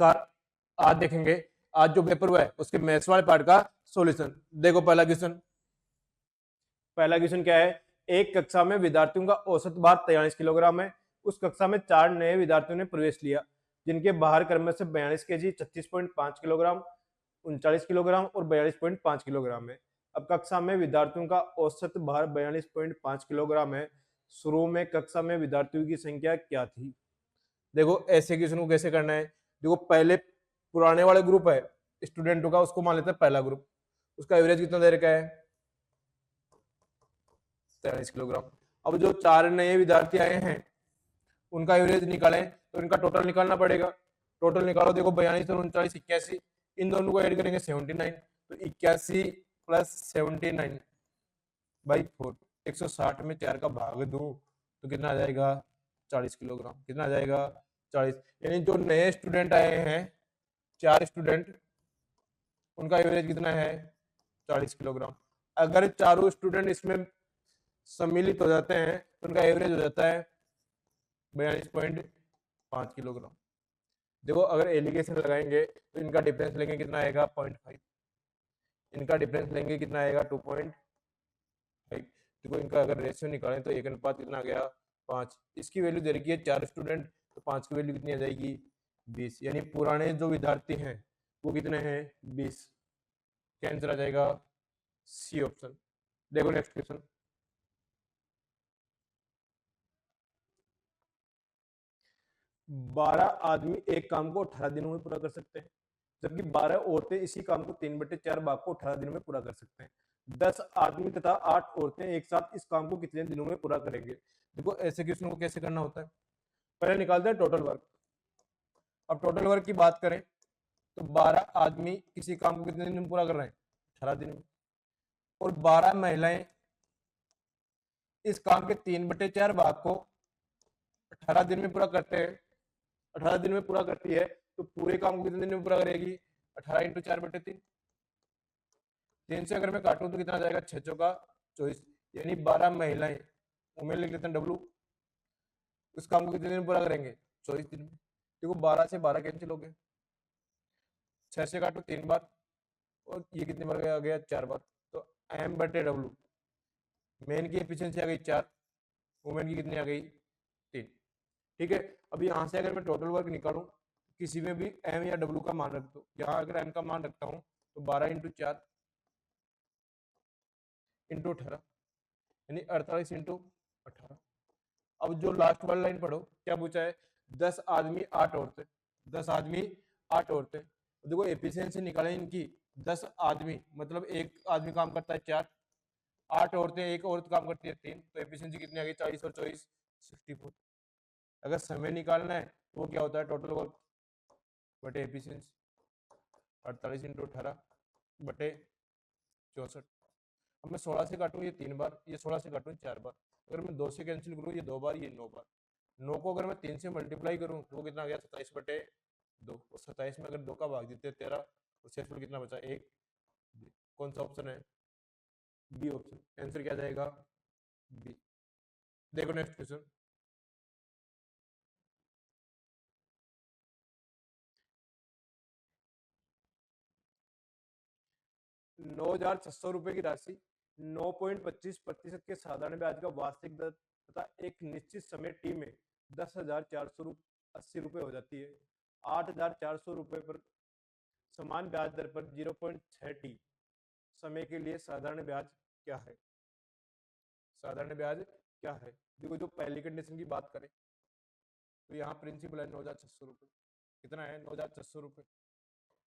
नमस्कार। आज देखेंगे, आज जो पेपर हुआ है उसके मैथ्स वाले पार्ट का सॉल्यूशन। देखो पहला क्वेश्चन क्या है। एक कक्षा में विद्यार्थियों का औसत भार 43 किलोग्राम है। उस कक्षा में 4 नए विद्यार्थियों ने प्रवेश लिया, जिनके बाहर क्रम से 42 केजी, 36.5 किलोग्राम, 39 किलोग्राम और 42.5 किलोग्राम है। अब कक्षा में विद्यार्थियों का औसत भार 42.5 किलोग्राम है। शुरू में कक्षा में विद्यार्थियों की संख्या क्या थी। देखो ऐसे क्वेश्चन को कैसे करना है। देखो पहले पुराने वाले ग्रुप है स्टूडेंटों का, उसको मान लेते हैं पहला ग्रुप। उसका एवरेज कितना दे रखा है, 43 किलोग्राम। अब जो 4 नए विद्यार्थी आए हैं उनका एवरेज निकालें तो इनका टोटल निकालना पड़ेगा। टोटल निकालो, देखो 42 और 39, 81, इन दोनों को ऐड करेंगे 79। तो 81 प्लस 79 बाई 4, 160 में 4 का भाग दो तो कितना आ जाएगा, 40 किलोग्राम। कितना आ जाएगा, 40। यानी जो नए स्टूडेंट आए हैं 4 स्टूडेंट, उनका एवरेज कितना है, 40 किलोग्राम। अगर चारों स्टूडेंट इसमें सम्मिलित हो जाते हैं तो उनका एवरेज हो जाता है 42.5 किलोग्राम। देखो अगर एलिगेशन लगाएंगे तो इनका डिफरेंस लेंगे, कितना आएगा, 0.5। इनका डिफरेंस लेंगे, कितना आएगा, 2.5। देखो इनका अगर रेशियो निकालें तो 1 अनुपात कितना आ गया, 5। इसकी वैल्यू दे रखी है 4 स्टूडेंट, तो 5 की वैल्यू कितनी आ जाएगी, 20। यानी पुराने जो विद्यार्थी हैं वो कितने हैं, 20। कैंसिल आ जाएगा सी ऑप्शन। देखो नेक्स्ट क्वेश्चन। बारह आदमी एक काम को 18 दिनों में पूरा कर सकते हैं, जबकि 12 औरतें इसी काम को 3/4 भाग को 18 दिनों में पूरा कर सकते हैं। 10 आदमी तथा 8 औरतें एक साथ इस काम को कितने दिनों में पूरा करेंगे। देखो ऐसे क्वेश्चन को कैसे करना होता है, पहले निकालते हैं टोटल वर्क। अब टोटल वर्क की बात करें तो 12 आदमी किसी काम को कितने दिन में पूरा कर रहे हैं, 18 दिन में। और 12 महिलाएं इस काम के 3/4 भाग को 18 दिन में पूरा करते हैं, 18 दिन में पूरा करती है, तो पूरे काम को कितने दिन में पूरा करेगी, 18 × 4/3। 3 से अगर मैं काटूं तो कितना आ जाएगा, 6 चौका 24। यानी 12 महिलाएं, उमें लिख लेते हैं डब्लू, उस काम को कितने दिन में पूरा करेंगे, 24 दिन में। देखो 12 से 12 कैंसिल हो गए, 6 से काटो 3 बार, और ये कितने बार आ गया, 4 बार। तो M/W, मेन की एफिशिएंसी आ गई 4, वुमेन की कितनी आ गई, 3। ठीक है। अब यहाँ से अगर मैं टोटल वर्क निकालूं, किसी में भी M या W का मान रख दो। यहाँ अगर M का मान रखता हूं तो 12 × 4 × 18, यानी 48 × 18। अब जो लास्ट वाली लाइन पढ़ो, क्या पूछा है, 10 आदमी 8 औरतें, 10 आदमी 8 औरतें। देखो एफिशिएंसी निकालें इनकी, 10 आदमी मतलब एक आदमी काम करता है 4, 8 औरतें, एक औरत काम करती है 3, तो एफिशिएंसी कितनी आ गई, 40 और 24 64। अगर समय निकालना है तो वो क्या होता है, टोटल वर्क बटे एफिशिएंसी, 48 × 18 बटे 64। अब मैं 16 से काटूं ये 3 बार, ये 16 से काटूं 4 बार। अगर मैं 2 से कैंसिल करूं ये 2 बार, ये 9 बार। 9 को अगर मैं 3 से मल्टीप्लाई करूं तो वो कितना आ गया, 27/2। और 27 में अगर 2 का भाग देते 13, और शेषफल कितना बचा, 1। कौन सा ऑप्शन है, बी ऑप्शन। आंसर क्या जाएगा, बी। देखो नेक्स्ट क्वेश्चन। 9,600 रुपए की राशि 9.25% के साधारण ब्याज का वार्षिक दर तथा एक निश्चित समय टी में 10,480 रुपए हो जाती है। 8,400 रुपए पर समान ब्याज दर पर 0.6 टी समय के लिए साधारण ब्याज क्या है। साधारण ब्याज क्या है। देखो जो पहली कंडीशन की बात करें तो यहाँ प्रिंसिपल है 9,600 रुपए, कितना है, 9,600 रुपए।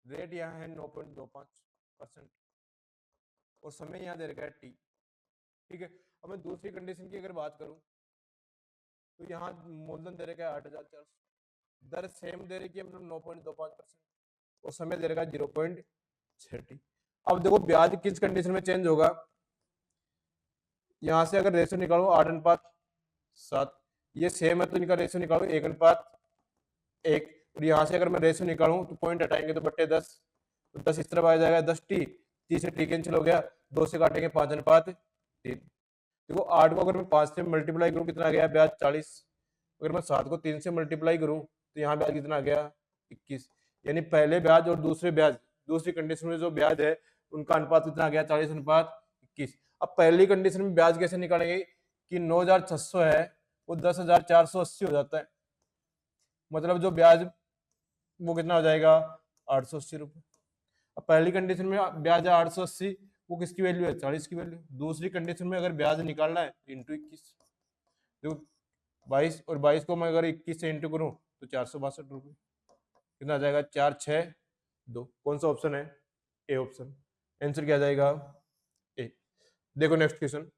रेट यहाँ है 9.25% और समय यहाँ दे रखा है टी। ठीक है। अब मैं दूसरी कंडीशन की अगर बात करूं तो यहाँ मूलधन दे रखा है 8,400, दर सेम दे रखी है मतलब 9.25% और समय दे रखा है 0.6 टी। अब देखो ब्याज किस कंडीशन में चेंज होगा, यहाँ से अगर रेशियो निकालो 8:7, ये सेम है तो इनका रेशियो निकालो 1:1। और यहाँ से अगर मैं रेशियो निकालूं तो पॉइंट हटाएंगे तो बट्टे 10, तो 10 इस तरफ आ जाएगा, 10 टी, 30 से टी कैंसिल हो गया, 2 से काटेंगे 5:3। देखो 8 को अगर मैं 5 से मल्टीप्लाई करूं कितना आ गया ब्याज, 40। अगर मैं 7 को 3 से मल्टीप्लाई करूं तो यहाँ ब्याज कितना आ गया, 21। यानी पहले ब्याज और दूसरे ब्याज, दूसरी कंडीशन में जो ब्याज है उनका अनुपात कितना आ गया 40:21। अब पहली कंडीशन में ब्याज कैसे निकालेंगे कि 9,600 है वो 10,480 हो जाता है, मतलब जो ब्याज वो कितना हो जाएगा 880 रुपये। अब पहली कंडीशन में ब्याज है 880, वो किसकी वैल्यू है 40 की वैल्यू। दूसरी कंडीशन में अगर ब्याज निकालना है इंटू 21, देखो 22 और 22 को मैं अगर 21 से इंटू करूं तो 462 रुपये कितना आ जाएगा 462। कौन सा ऑप्शन है ए ऑप्शन। आंसर क्या आ जाएगा ए। देखो नेक्स्ट क्वेश्चन,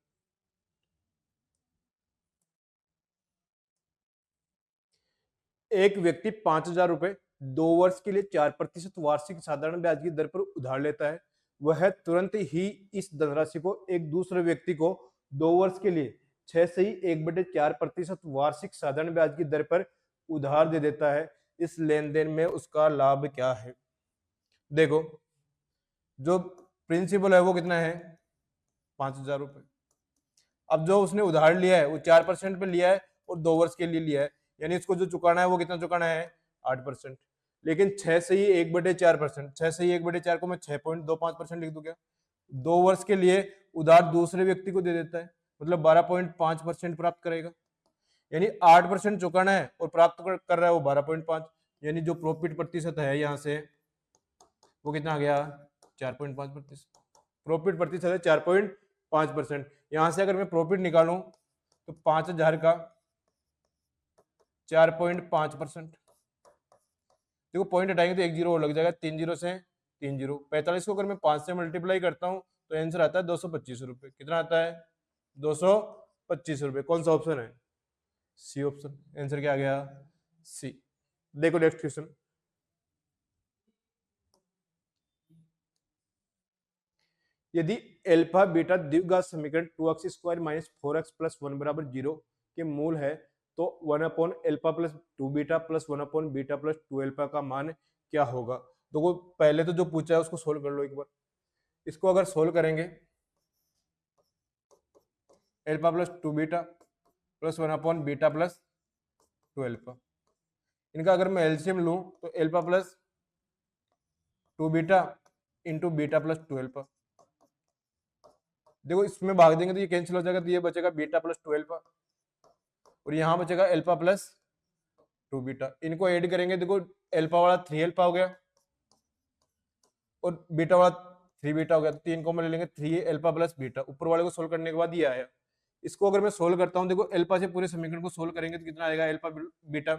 एक व्यक्ति 5,000 रुपए 2 वर्ष के लिए 4% वार्षिक साधारण ब्याज की दर पर उधार लेता है। वह तुरंत ही इस धनराशि को एक दूसरे व्यक्ति को 2 वर्ष के लिए 6/1/4% वार्षिक साधारण ब्याज की दर पर उधार दे देता है। इस लेन देन में उसका लाभ क्या है। देखो जो प्रिंसिपल है वो कितना है 5,000 रुपए। अब जो उसने उधार लिया है वो 4% पे लिया है और 2 वर्ष के लिए लिया है, यानी इसको जो चुकाना है वो कितना चुकाना है 8%। लेकिन 6 से ही 1/4%, 6 से ही 1/4 को मैं 6.25% लिख दूं क्या। 2 वर्ष के लिए उधार दूसरे व्यक्ति को दे देता है, मतलब 12.5% प्राप्त करेगा, यानी 8% चुकाना है और प्राप्त कर रहा है वो 12.5, यानी जो प्रॉफिट प्रतिशत है यहाँ से वो कितना आ गया 4.5%। प्रॉफिट प्रतिशत है 4.5%। यहां से अगर मैं प्रॉफिट निकालूं तो 5,000 का 4.5%, देखो पॉइंट हटाएंगे तो एक जीरो और लग जाएगा, 3 जीरो से 3 जीरो, 45 को अगर मैं 5 से मल्टीप्लाई करता हूं तो आंसर आता है 225 रुपए। कितना आता है 225 रुपए। कौन सा ऑप्शन है सी ऑप्शन। आंसर क्या आ गया सी। देखो नेक्स्ट क्वेश्चन, यदि एल्फा बीटा द्विघात समीकरण 2x² - 4x + 1 = 0 के मूल है तो 1/α + 2β + 1/β + 2α का मान क्या होगा। तो वो पहले तो जो पूछा है उसको सोल्व कर लो एक बार। इसको अगर सोल्व करेंगे एल्फा + 2β + 1/β + 2α, इनका अगर मैं एलसीएम लूं तो एल्फा + 2β × β + 2α, देखो इसमें भाग देंगे तो ये कैंसिल हो जाएगा, तो ये बचेगा बीटा + 2α और यहाँ बचेगा एल्फा + 2β। इनको ऐड करेंगे, देखो एल्फा वाला 3α हो गया और बीटा वाला 3β हो गया, तो 3 कॉमन ले लेंगे 3α + β। ऊपर वाले को सोल्व करने के बाद ये आया। इसको अगर मैं सोल्व करता हूँ, देखो एल्फा से पूरे समीकरण को सोल्व करेंगे तो कितना आएगा एल्फा बीटा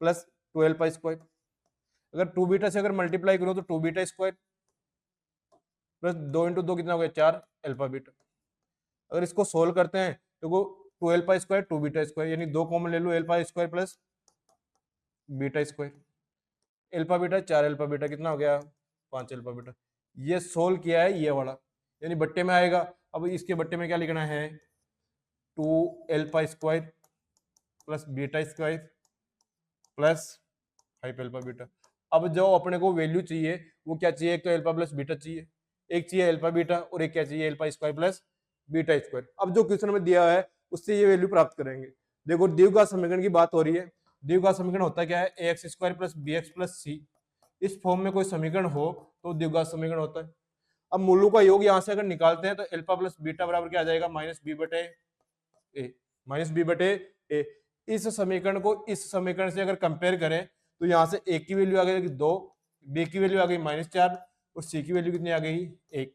+ 2α²। अगर 2β से अगर मल्टीप्लाई करो तो 2β² + 2 × 2 कितना हो गया 4 अल्फा बीटा। अगर इसको सोल्व करते हैं तो वो 2α² 2β², यानी 2 कॉमन ले लो α² + β²। अल्फा बीटा 4 अल्फा बीटा कितना हो गया 5 अल्फा बीटा। ये सोल्व किया है ये वाला, यानी बट्टे में आएगा। अब इसके बट्टे में क्या लिखना है 2α² + β² + 5 अल्फा बीटा। अब जो अपने को वैल्यू चाहिए वो क्या चाहिए, एक तो अल्फा + बीटा चाहिए, एक चाहिए अल्फा बीटा और एक क्या चाहिए α² + β²। अब जो क्वेश्चन में दिया है उससे ये वैल्यू प्राप्त करेंगे। देखो द्विघात समीकरण की बात हो रही है। द्विघात समीकरण होता क्या है ax² + bx + c। इस फॉर्म में कोई समीकरण हो तो द्विघात समीकरण होता है। अब मूलों का योग यहाँ से अगर निकालते हैं तो अल्फा + बीटा बराबर क्या आ जाएगा -b/a। इस समीकरण को इस समीकरण से अगर कंपेयर करें तो यहाँ से a की वैल्यू आ गई 2, b की वैल्यू आ गई -4 और c की वैल्यू कितनी आ गई 1।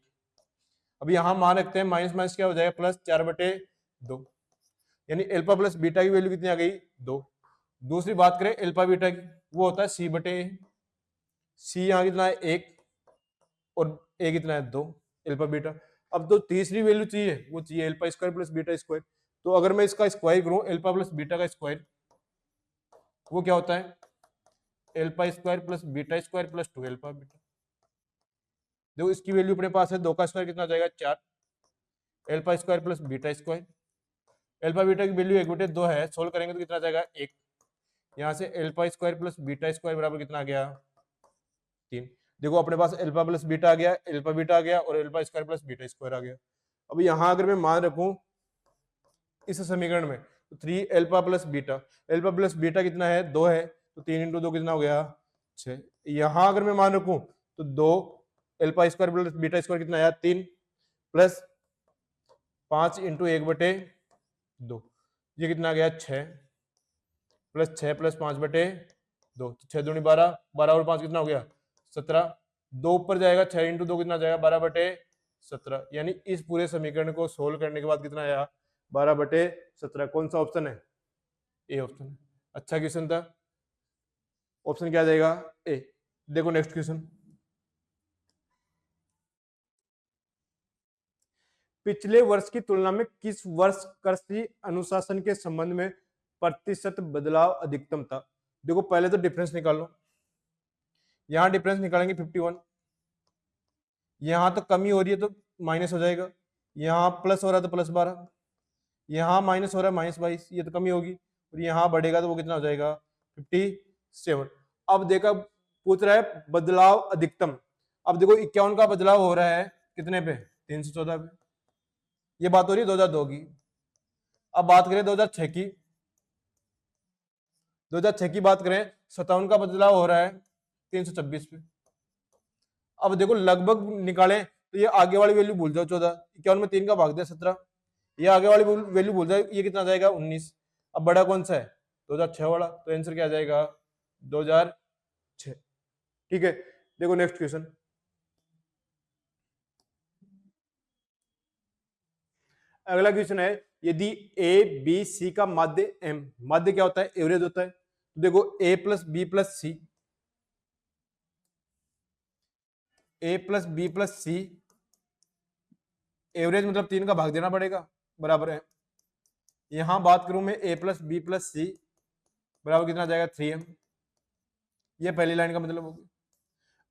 अब यहाँ मान रखते हैं माइनस माइनस क्या हो जाएगा +4/2, यानी अल्फा + बीटा की वैल्यू कितनी आ गई 2। दूसरी बात करें अल्फा बीटा की, वो होता है c/a। c यहाँ कितना है 1 और a कितना है 2 अल्फा बीटा। अब तो तीसरी वैल्यू चाहिए, वो चाहिए α² + β²। तो अगर मैं इसका स्क्वायर करूं अल्फा + बीटा का स्क्वायर, वो क्या होता है α² + β² + 2α बीटा। देखो इसकी वैल्यू अपने पास है 2 का स्क्वायर कितना हो जाएगा 4 α² + β²। अल्फा बीटा की वैल्यू 1/2 है, सोल्व करेंगे तो कितना आ जाएगा 1। यहाँ से α² + β² बराबर कितना आ गया 3। देखो अपने पास अल्फा + बीटा आ गया, अल्फा बीटा आ गया और α² + β² आ गया। अब यहाँ अगर मैं मान रखूं इस समीकरण में तो 3α + बीटा, अल्फा + बीटा कितना है 2 है, तो 3 × 2 कितना हो गया 6। यहां अगर मैं मान रखूं तो 2 alpha square plus beta square कितना आया 3 प्लस 5 इंटू 1/2, ये कितना आ गया 6 प्लस 6 प्लस 5/2, तो 6 दूनी 12, 12 और 5 कितना हो गया 17, 2 ऊपर जाएगा 6 इंटू 2 कितना जाएगा 12/17, यानी इस पूरे समीकरण को सोल्व करने के बाद कितना आया 12/17। कौन सा ऑप्शन है? ए ऑप्शन है। अच्छा क्वेश्चन था, ऑप्शन क्या आ जाएगा ए। देखो नेक्स्ट क्वेश्चन, पिछले वर्ष की तुलना में किस वर्ष कृषि अनुशासन के संबंध में प्रतिशत बदलाव अधिकतम था? देखो पहले तो डिफरेंस निकाल लो, यहां डिफरेंस निकालेंगे 51, यहां तो कमी हो रही है तो माइनस हो जाएगा, यहां प्लस हो रहा है तो +12, यहां माइनस हो रहा है -22, ये तो कमी होगी, और यहां बढ़ेगा तो वो कितना हो जाएगा 57। अब देखा पूछ रहा है बदलाव अधिकतम, अब देखो 51 का बदलाव हो रहा है कितने पे 314 पे, ये बात हो रही है 2002 की। अब बात करें 2006 की, 2006 की बात करें 57 का बदलाव हो रहा है 326 पे। अब देखो लगभग निकालें तो ये आगे वाली वैल्यू भूल जाओ 14, 51 में 3 का भाग दिया 17, ये आगे वाली वैल्यू भूल जाए, ये कितना आ जाएगा 19। अब बड़ा कौन सा है 2006 वाला, तो आंसर क्या आ जाएगा 2006। ठीक है, देखो नेक्स्ट क्वेश्चन, अगला क्वेश्चन है यदि ए बी सी का माध्य एम, माध्य क्या होता है एवरेज होता है, तो देखो ए प्लस बी प्लस सी, ए प्लस बी प्लस सी एवरेज मतलब 3 का भाग देना पड़ेगा, बराबर है। यहां बात करूं मैं ए प्लस बी प्लस सी बराबर कितना जाएगा 3m, ये पहली लाइन का मतलब होगी।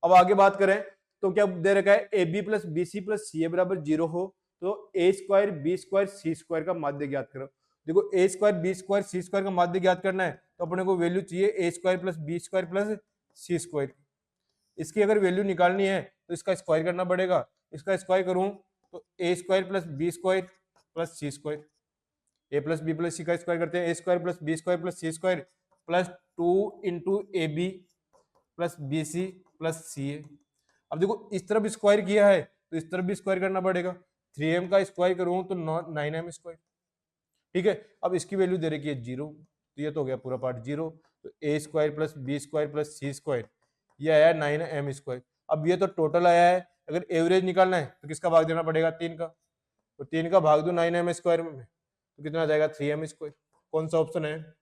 अब आगे बात करें तो क्या दे रखा है A B plus B C plus C A बराबर 0 हो तो A square B square C square का माध्य ज्ञात करो। देखो A square B square C square का माध्य ज्ञात करना है तो अपने को वैल्यू चाहिए A square plus B square plus C square. इसकी अगर वैल्यू निकालनी है तो इसका स्क्वायर करना पड़ेगा, इसका स्क्वायर करूं तो A square plus B square plus C square, A plus B plus C का स्क्वायर करते हैं, A square plus B square plus C square plus 2 into A B plus B C plus C A. अब देखो इस तरफ square किया है तो इस तरफ भी स्क्वायर करना पड़ेगा, 3m का स्क्वायर करूं तो 9m स्क्वायर। ठीक है, अब इसकी वैल्यू दे रखी है 0, तो ये तो हो गया पूरा पार्ट 0, तो A square plus B square plus C square ये आया 9m स्क्वायर। अब ये तो टोटल आया है, अगर एवरेज निकालना है तो किसका भाग देना पड़ेगा 3 का, तो 3 का भाग दो 9m स्क्वायर में तो कितना आ जाएगा 3m स्क्वायर। कौन सा ऑप्शन है?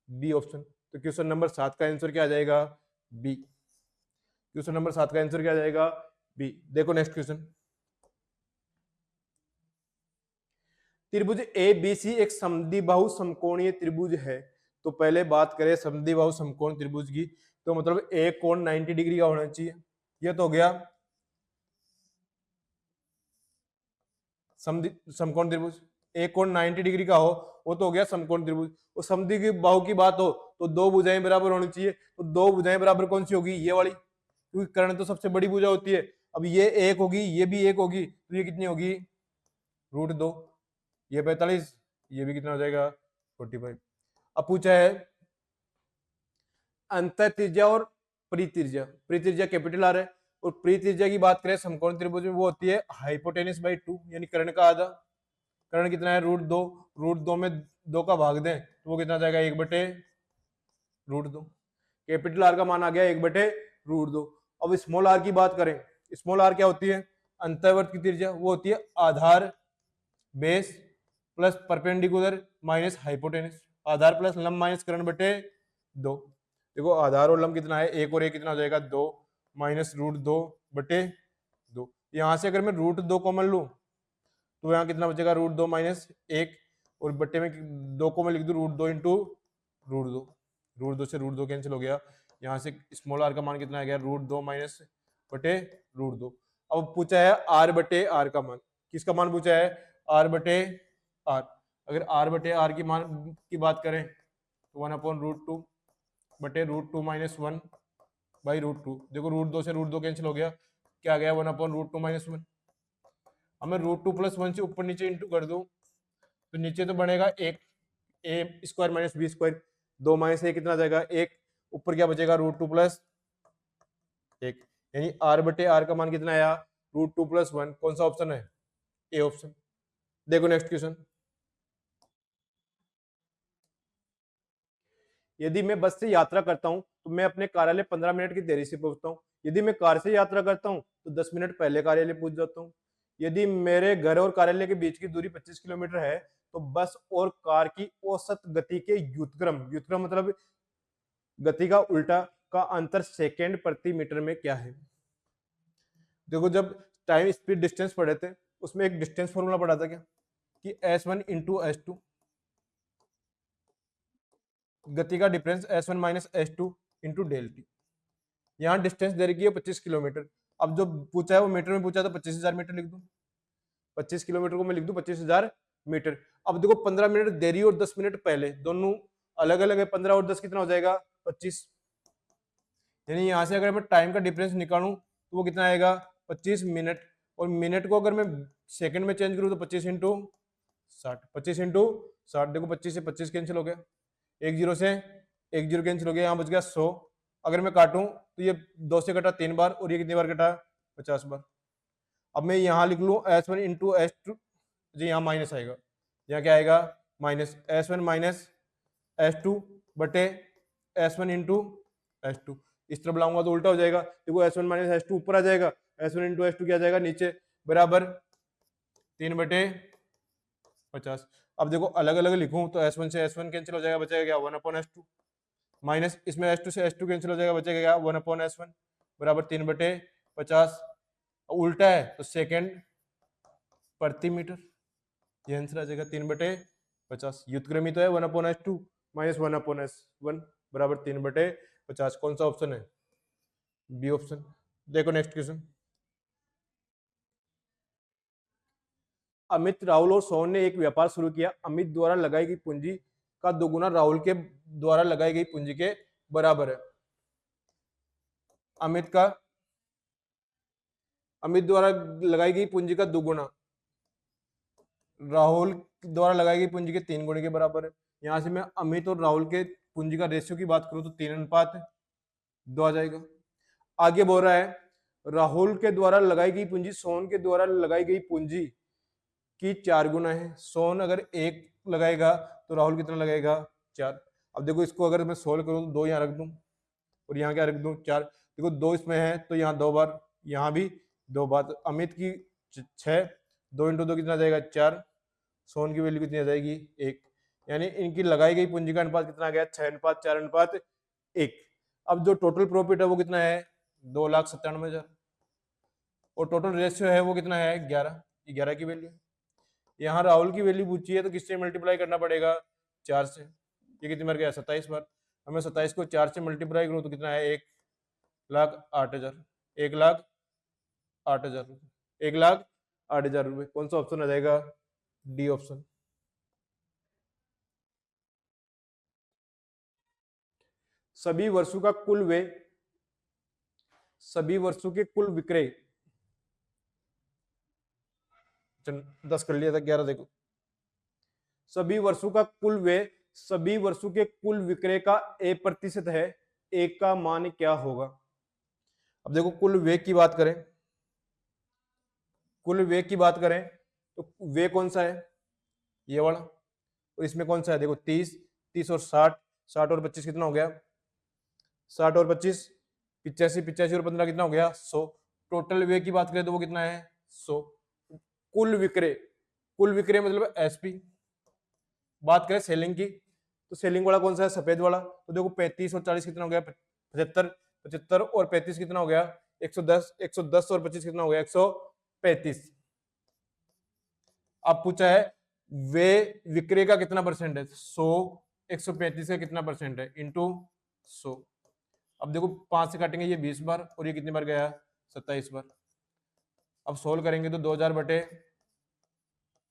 B option. तो क्वेश्चन नंबर 7 का आंसर क्या आ जाएगा बी। क्वेश्चन नंबर 7 का आंसर क्या आ जाएगा बी। देखो नेक्स्ट क्वेश्चन, त्रिभुज ए बी सी एक समद्विबाहु समकोणीय त्रिभुज है। तो पहले बात करें समद्विबाहु समकोण त्रिभुज की, तो मतलब एक कोण 90 डिग्री का होना चाहिए, यह तो हो गया समकोण त्रिभुज। एक कोण 90 डिग्री का हो वो तो हो गया समकोण त्रिभुज। और समद्विबाहु की बात हो तो दो भुजाएं बराबर होनी चाहिए, तो दो भुजाएं बराबर कौन सी होगी ये वाली, क्योंकि कर्ण तो सबसे बड़ी भुजा होती है। अब ये एक होगी ये भी एक होगी तो ये कितनी होगी √2, ये 45, ये भी कितना हो जाएगा 45। अब पूछा है अंतर त्रिज्या और परित्रिज्या, परित्रिज्या कैपिटल आर है और परित्रिज्या की बात करें समकोण त्रिभुज में वो होती है हाइपोटेनस बाई 2 यानी कर्ण का आधा। कर्ण कितना है √2, √2 में 2 का भाग दें तो वो कितना जाएगा 1/√2। कैपिटल आर का मान आ गया 1/√2। अब स्मॉल आर की बात करें, स्मॉल आर क्या होती है अंतर्वर्त की त्रिज्या, वो होती है आधार base plus perpendicular minus hypotenuse, आधार प्लस लंब माइनस कर्ण/2। देखो आधार और लंब कितना है एक और एक कितना हो जाएगा 2 माइनस √2/2। यहां से अगर मैं √2 कॉमन लूं तो यहाँ कितना बचेगा √2 माइनस 1 और बट्टे में 2 को मैं लिख दूं √2 इंटू √2, √2 से √2 कैंसिल हो गया, यहाँ से स्मॉल आर का मान कितना आ गया √2 माइनस √2। अब पूछा है r/r का मान, किसका मान पूछा है r/r। अगर r/r की मान की बात करें तो 1/√2 बटे √2 माइनस 1/√2। देखो √2 से √2 कैंसिल हो गया, क्या आ गया 1/√2 माइनस 1। अब मैं √2 प्लस 1 से ऊपर नीचे इंटू कर दूं तो नीचे तो बनेगा 1 A square minus B square, 2 minus 1 कितना आ जाएगा 1, ऊपर क्या बचेगा √2 प्लस 1, यानी r बटे r का मान कितना आया, √2 + 1। कौन सा ऑप्शन है, ए ऑप्शन। देखो नेक्स्ट क्वेश्चन, यदि मैं बस से यात्रा करता हूं तो मैं अपने कार्यालय 15 मिनट की देरी से पहुंचता हूं। यदि मैं कार से यात्रा करता हूं तो 10 मिनट पहले कार्यालय पहुंच जाता हूं। यदि मेरे घर और कार्यालय के बीच की दूरी 25 किलोमीटर है तो बस और कार की औसत गति के व्युत्क्रम, व्युत्क्रम मतलब गति का उल्टा, का अंतर सेकेंड प्रति मीटर में क्या है। देखो जब टाइम स्पीड डिस्टेंस पढ़े थे उसमें एक डिस्टेंस फॉर्मूला पढ़ा था क्या, कि S1 इंटू S2, गति का difference S1 minus S2 into del t. यहाँ डिस्टेंस दे रखी है 25 किलोमीटर। अब जो पूछा है वो मीटर में पूछा, तो 25,000 मीटर लिख दूं। 25 किलोमीटर को मैं लिख दूं 25,000 मीटर। अब देखो 15 मिनट देरी और 10 मिनट पहले दोनों अलग अलग है, 15 और 10 कितना हो जाएगा, 25। यानी यहाँ से अगर मैं टाइम का डिफरेंस निकालूं तो वो कितना आएगा, 25 मिनट। और मिनट को अगर मैं सेकंड में चेंज करूं तो 25 इंटू 60, 25 इंटू 60। देखो 25 से 25 कैंसिल हो गया, एक जीरो से एक जीरो कैंसिल हो गया, यहाँ बच गया 100। अगर मैं काटूं तो ये 2 से कटा 3 बार और ये कितनी बार कटा, 50 बार। अब मैं यहाँ लिख लूँ S1 इंटू S2, जी यहाँ माइनस आएगा, यहाँ क्या आएगा, माइनस S1 माइनस S2 बटे S1 इंटू S2। इस तरफ लाऊंगा तो उल्टा हो जाएगा। देखो S1 माइनस S2 ऊपर आ जाएगा, S1 इंटू S2 क्या आ जाएगा नीचे, बराबर 3/50। अब देखो अलग अलग लिखूं तो S1 से S1 कैंसिल हो जाएगा, बचेगा क्या, 1/S2, माइनस इसमें S2 से S2 कैंसिल हो जाएगा, बचेगा क्या, 1/S1 बराबर 3/50। उल्टा है तो सेकेंड प्रति मीटर, ये आंसर आ जाएगा 3/50। व्युत्क्रमी तो है 1/S2 माइनस 1/S1 बराबर 3/50। कौन सा ऑप्शन है, बी ऑप्शन। देखो नेक्स्ट क्वेश्चन, अमित, राहुल और सोहन ने एक व्यापार शुरू किया। अमित द्वारा लगाई गई पूंजी का दोगुना राहुल के द्वारा लगाई गई पूंजी के बराबर है। अमित द्वारा लगाई गई पूंजी का दोगुना राहुल द्वारा लगाई गई पूंजी के 3 गुणे के बराबर है। यहां से मैं अमित और राहुल के पूंजी का रेशियो की बात करूं तो 3:2 आ जाएगा। आगे बोल रहा है राहुल के द्वारा लगाई गई पूंजी सोहन के द्वारा लगाई गई पूंजी की 4 गुना है। सोहन अगर 1 लगाएगा तो राहुल कितना लगाएगा, 4। अब देखो इसको अगर मैं सोल्व करूं तो 2 यहाँ रख दूं और यहाँ क्या रख दूं, 4। देखो 2 इसमें है तो यहाँ 2 बार, यहाँ भी 2 बार। तो अमित की 6, 2 इंटू 2 कितना आ जाएगा, 4। सोहन की वैल्यू कितनी आ जाएगी, 1। यानी इनकी लगाई गई पूंजी का अनुपात कितना आ गया, 6:4:1। अब जो टोटल प्रॉफिट है वो कितना है, 2,97,000। और टोटल रेशियो है वो कितना है, 11। 11 की वैल्यू। यहाँ राहुल की वैल्यू पूछी है तो किससे मल्टीप्लाई करना पड़ेगा, 4 से। ये कितनी बार गया, 27 बार। हमें 27 को 4 से मल्टीप्लाई करूँ तो कितना है, 1,08,000। 1,08,000 रुपये, 1,08,000 रुपये। कौन सा ऑप्शन आ जाएगा, डी ऑप्शन। सभी वर्षों का कुल व्यय, सभी वर्षों के कुल विक्रय, 10 कर लिया था, 11 देखो। सभी वर्षों का कुल व्यय सभी वर्षों के कुल विक्रय का A% है, एक का मान क्या होगा। अब देखो कुल व्यय की बात करें, कुल व्यय की बात करें तो व्यय कौन सा है, ये वाला। और इसमें कौन सा है, देखो 30 और 60, 60 और 25 कितना हो गया, 60 और 25 85, 85 और 15 कितना हो गया, 100। टोटल व्यय की बात करें तो वो कितना है, 100। कुल विक्रय, कुल विक्रय मतलब एसपी। बात करें सेलिंग की तो सेलिंग वाला कौन सा है, सफेद वाला। तो देखो 35 और 40 कितना हो गया, 75, 75 और 35 कितना हो गया, 110, 110 और 25 कितना हो गया, 135। अब पूछा है वे विक्रय का कितना परसेंट है, 100, 135 का कितना परसेंट है, इंटू 100। अब देखो 5 से काटेंगे ये 20 बार और ये कितनी बार गया, 27 बार। अब सोल्व करेंगे तो 2000 बटे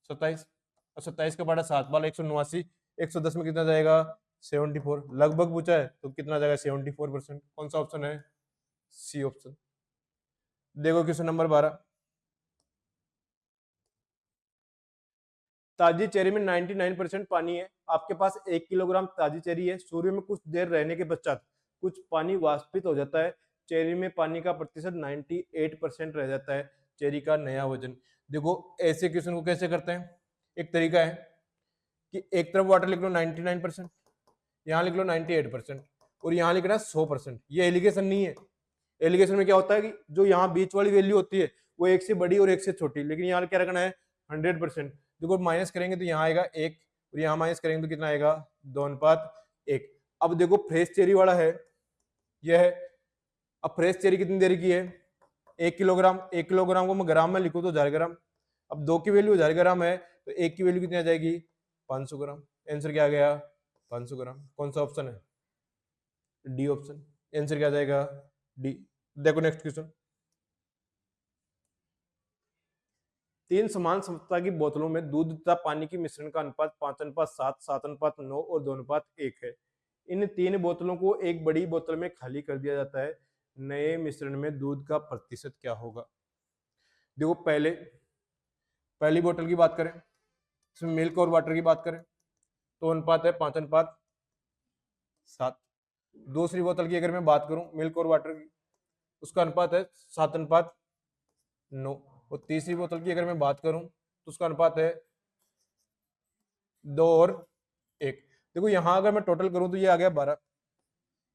27 और 27 का बड़ा 7 बार 189, 110 में कितना जाएगा, 74। लगभग पूछा है तो कितना जाएगा, 74%। कौन सा ऑप्शन है, सी ऑप्शन। देखो क्वेश्चन नंबर 12, ताजी चेरी में 99% पानी है। आपके पास 1 किलोग्राम ताजी चेरी है। सूर्य में कुछ देर रहने के पश्चात कुछ पानी वाष्पित हो जाता है। चेरी में पानी का प्रतिशत 98% रह जाता है चेरी का नया वजन। देखो ऐसे क्वेश्चन को कैसे करते हैं, एक तरीका है कि एक तरफ वाटर लिख लो 99%, यहाँ लिख लो 98% और यहाँ लिखना 100%। ये एलिगेशन नहीं है। एलिगेशन में क्या होता है कि जो यहाँ बीच वाली वैल्यू होती है वो एक से बड़ी और एक से छोटी, लेकिन यहाँ क्या रखना है 100%। देखो माइनस करेंगे तो यहाँ आएगा 1 और यहाँ माइनस करेंगे तो कितना आएगा 2:1। अब देखो फ्रेश चेरी वाला है यह है। अब फ्रेश चेरी कितनी देर की है 1 किलोग्राम। 1 किलोग्राम को मैं ग्राम में लिखूं तो 1000 ग्राम। अब 2 की वैल्यू 1000 ग्राम है तो 1 की वैल्यू कितनी आ जाएगी 500 ग्राम। आंसर क्या आ गया 500 ग्राम। कौन सा ऑप्शन है, डी ऑप्शन। आंसर क्या आ जाएगा डी। देखो नेक्स्ट क्वेश्चन, 3 समान समता की बोतलों में दूध तथा पानी की मिश्रण का अनुपात 5:7, 7:9 और 2:1 है। इन 3 बोतलों को एक बड़ी बोतल में खाली कर दिया जाता है। नए मिश्रण में दूध का प्रतिशत क्या होगा। देखो पहली बोतल की बात करें, इसमें मिल्क और वाटर की बात करें तो अनुपात है 5:7। दूसरी बोतल की अगर मैं बात करूं मिल्क और वाटर की, उसका अनुपात है 7:9। और तीसरी बोतल की अगर मैं बात करूं तो उसका अनुपात है 2:1। देखो यहाँ अगर मैं टोटल करूं तो ये आ गया 12,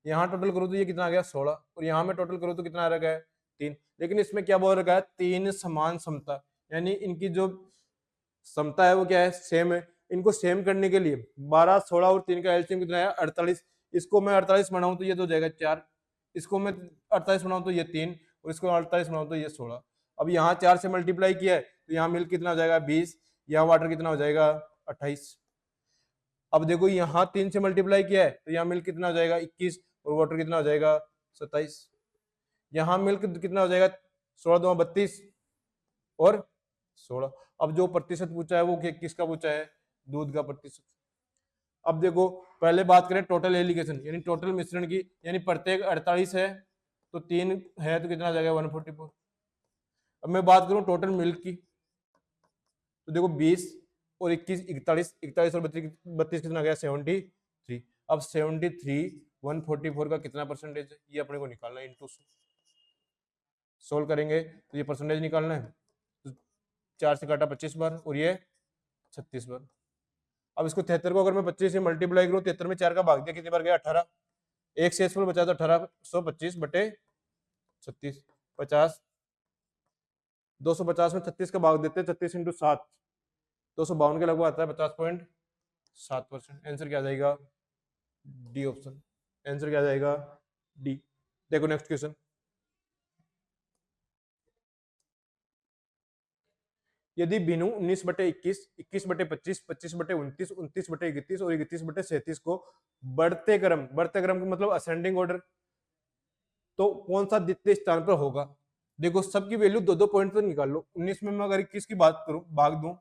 यहाँ टोटल करूं तो ये कितना आ गया 16, और यहाँ मैं टोटल करूं तो कितना आ रहा है 3। लेकिन इसमें क्या बोल रखा है 3 समान समता, यानी इनकी जो समता है वो क्या है सेम है। इनको सेम करने के लिए 12, 16 और 3 का एलसीएम कितना है 48। इसको मैं 48 बनाऊं तो ये तो हो जाएगा 4, इसको मैं 48 बनाऊं तो ये 3 और इसको 48 बनाऊं तो ये 16। अब यहाँ 4 से मल्टीप्लाई किया है तो यहाँ मिल्क कितना हो जाएगा 20, यहाँ वाटर कितना हो जाएगा 28। अब देखो यहाँ 3 से मल्टीप्लाई किया है तो यहाँ मिल्क कितना हो जाएगा 21 और वाटर कितना हो जाएगा 27। यहाँ मिल्क कितना हो जाएगा 16 32 और 16। अब जो प्रतिशत पूछा है वो किसका पूछा है दूध का प्रतिशत। अब देखो पहले बात करें टोटल एलिगेशन यानी टोटल मिश्रण की, यानी प्रत्येक 48 है तो 3 है तो कितना आ जाएगा 144। अब मैं बात करूं टोटल मिल्क की तो देखो 20 और 21 41, 41 और 32 कितना आ गया 73। अब 73 144 का कितना परसेंटेज है ये अपने को निकालना है। इनटू सोल्व करेंगे तो ये परसेंटेज निकालना है तो 4 से काटा 25 बार और ये 36 बार। अब इसको 73 को अगर मैं 25 से मल्टीप्लाई करूं 73 में 4 का भाग दिया कितनी बार गया 18। एक शेषफल बचा तो 1825 बटे 36 50। 250 में 36 का भाग देते हैं 36 इंटू 7 252 के लगभग आता है 50.7%। आंसर क्या आ जाएगा डी ऑप्शन। आंसर क्या आ जाएगा डी। देखो नेक्स्ट क्वेश्चन, यदि बिनु 19/21, 21/25, 25/29, 29/31 और 31/37 को बढ़ते क्रम का मतलब असेंडिंग ऑर्डर, तो कौन सा द्वितीय स्थान पर होगा। देखो सबकी वैल्यू 2-2 पॉइंट तो निकाल लो। 19 में मैं अगर 21 की बात करूं भाग दूं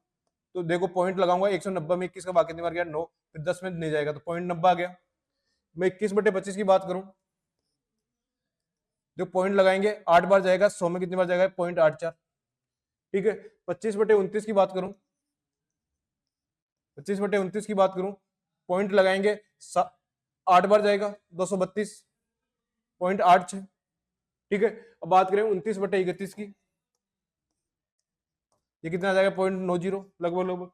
तो देखो पॉइंट लगाऊंगा 190 में 21 का भाग कितनी बार गया 9, फिर 10 में नहीं जाएगा तो पॉइंट 90 आ गया। मैं 21/25 की बात करूं जो पॉइंट लगाएंगे 8 बार जाएगा, 100 में कितनी बार जाएगा 0.84। ठीक है 25/29 की बात करूं 25/29 की बात करूं पॉइंट लगाएंगे 8 बार जाएगा 232.86। ठीक है अब बात करें 29/31 की, ये कितना आ जाएगा 0.90 लगभग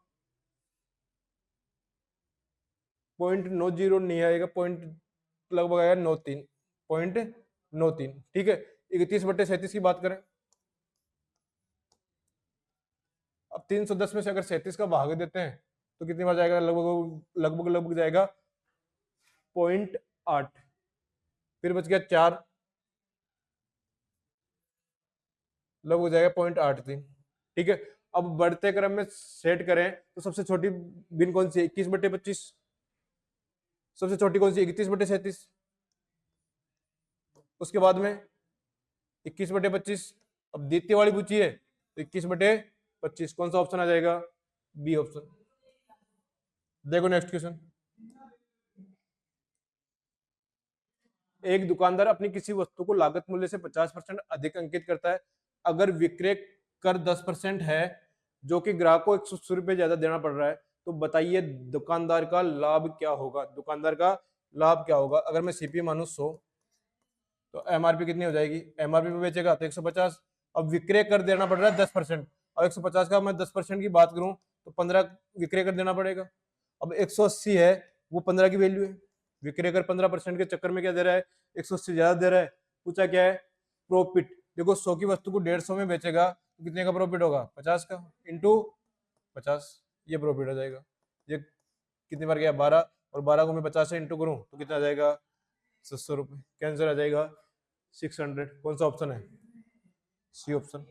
0.90 नहीं आएगा, पॉइंट लगभग आएगा 0.93। ठीक है 31/37 की बात करें, अब 310 में से अगर 37 का भाग देते हैं तो कितनी बार जाएगा लगभग जाएगा 0.8, फिर बच गया 4 लगभग जाएगा 0.83। ठीक है अब बढ़ते क्रम में सेट करें तो सबसे छोटी बिन कौन सी है 21/25, सबसे छोटी कौन सी 31/37, उसके बाद में 21/25। अब द्वितीय वाली पूछी है तो 21/25, कौन सा ऑप्शन आ जाएगा बी ऑप्शन। देखो नेक्स्ट क्वेश्चन, एक दुकानदार अपनी किसी वस्तु को लागत मूल्य से 50% अधिक अंकित करता है। अगर विक्रय कर 10% है जो कि ग्राहक को 180 रुपए ज्यादा देना पड़ रहा है, तो बताइए दुकानदार का लाभ क्या होगा। दुकानदार का लाभ क्या होगा। अगर मैं सीपी मानू 100 तो एमआरपी कितनी हो जाएगी, एमआरपी पे बेचेगा तो 150, अब विक्रय कर देना पड़ रहा है 10%, और 150 का मैं 10% की बात करूं तो 15 विक्रय कर देना पड़ेगा। अब 180 है, वो 15 की वैल्यू है, विक्रय कर 15% के चक्कर में क्या दे रहा है, 180 ज्यादा दे रहा है। पूछा क्या है, प्रॉफिट। देखो 100 की वस्तु को 150 में बेचेगा तो कितने का प्रॉफिट होगा, 50 का, इंटू 50, ये प्रॉफिट हो जाएगा। ये कितनी बार गया, 12, और 12 को मैं 50 से इंटू करूं तो कितना आ जाएगा, 700 रुपये। कैंसर आ जाएगा 600। कौन सा ऑप्शन है, सी ऑप्शन।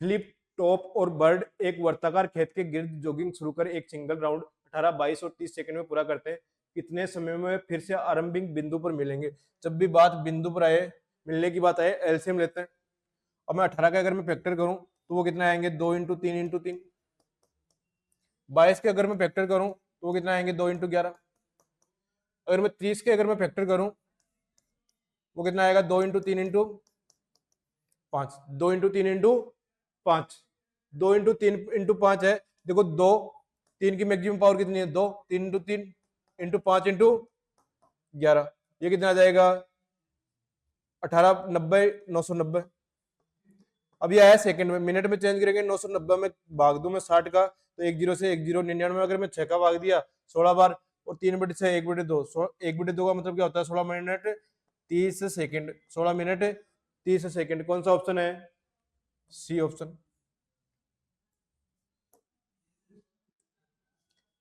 फ्लिप टॉप और बर्ड एक वर्ताकार खेत के गिर्द जॉगिंग शुरू कर एक सिंगल राउंड 18, 22 और 30 सेकंड में पूरा करते हैं, कितने समय में फिर से आरंभिक बिंदु पर मिलेंगे। जब भी बात बिंदु पर आए, मिलने की बात आए, एलसीएम लेते हैं। अब मैं 18 का अगर मैं फैक्टर करूं तो वो कितना आएंगे, 2 इंटू 3 इंटू 3। 22 के अगर मैं फैक्टर करूं तो वो कितना आएंगे, 2 इंटू 11। अगर मैं 30 के अगर मैं फैक्टर करूं वो कितना आएगा, 2 into 3 into 5, 2 into 3 into 5, 2 into 3 into 5 है। देखो 2, 3 की मैक्सिमम पावर कितनी है, 2, 3 इंटू 3 इंटू 5 इंटू 11, ये कितना आ जाएगा, 18, 90, 990। अब ये आया सेकंड में, मिनट में चेंज करेंगे, 990 में भाग दूं मैं 60 का तो 1 0 से 1 0, 99 अगर मैं 6 का भाग दिया 16 बार, और 3/6 1/2, 1/2 का मतलब क्या होता है, 16 मिनट 30 सेकंड, 16 मिनट 30 सेकंड। कौन सा ऑप्शन है, सी ऑप्शन।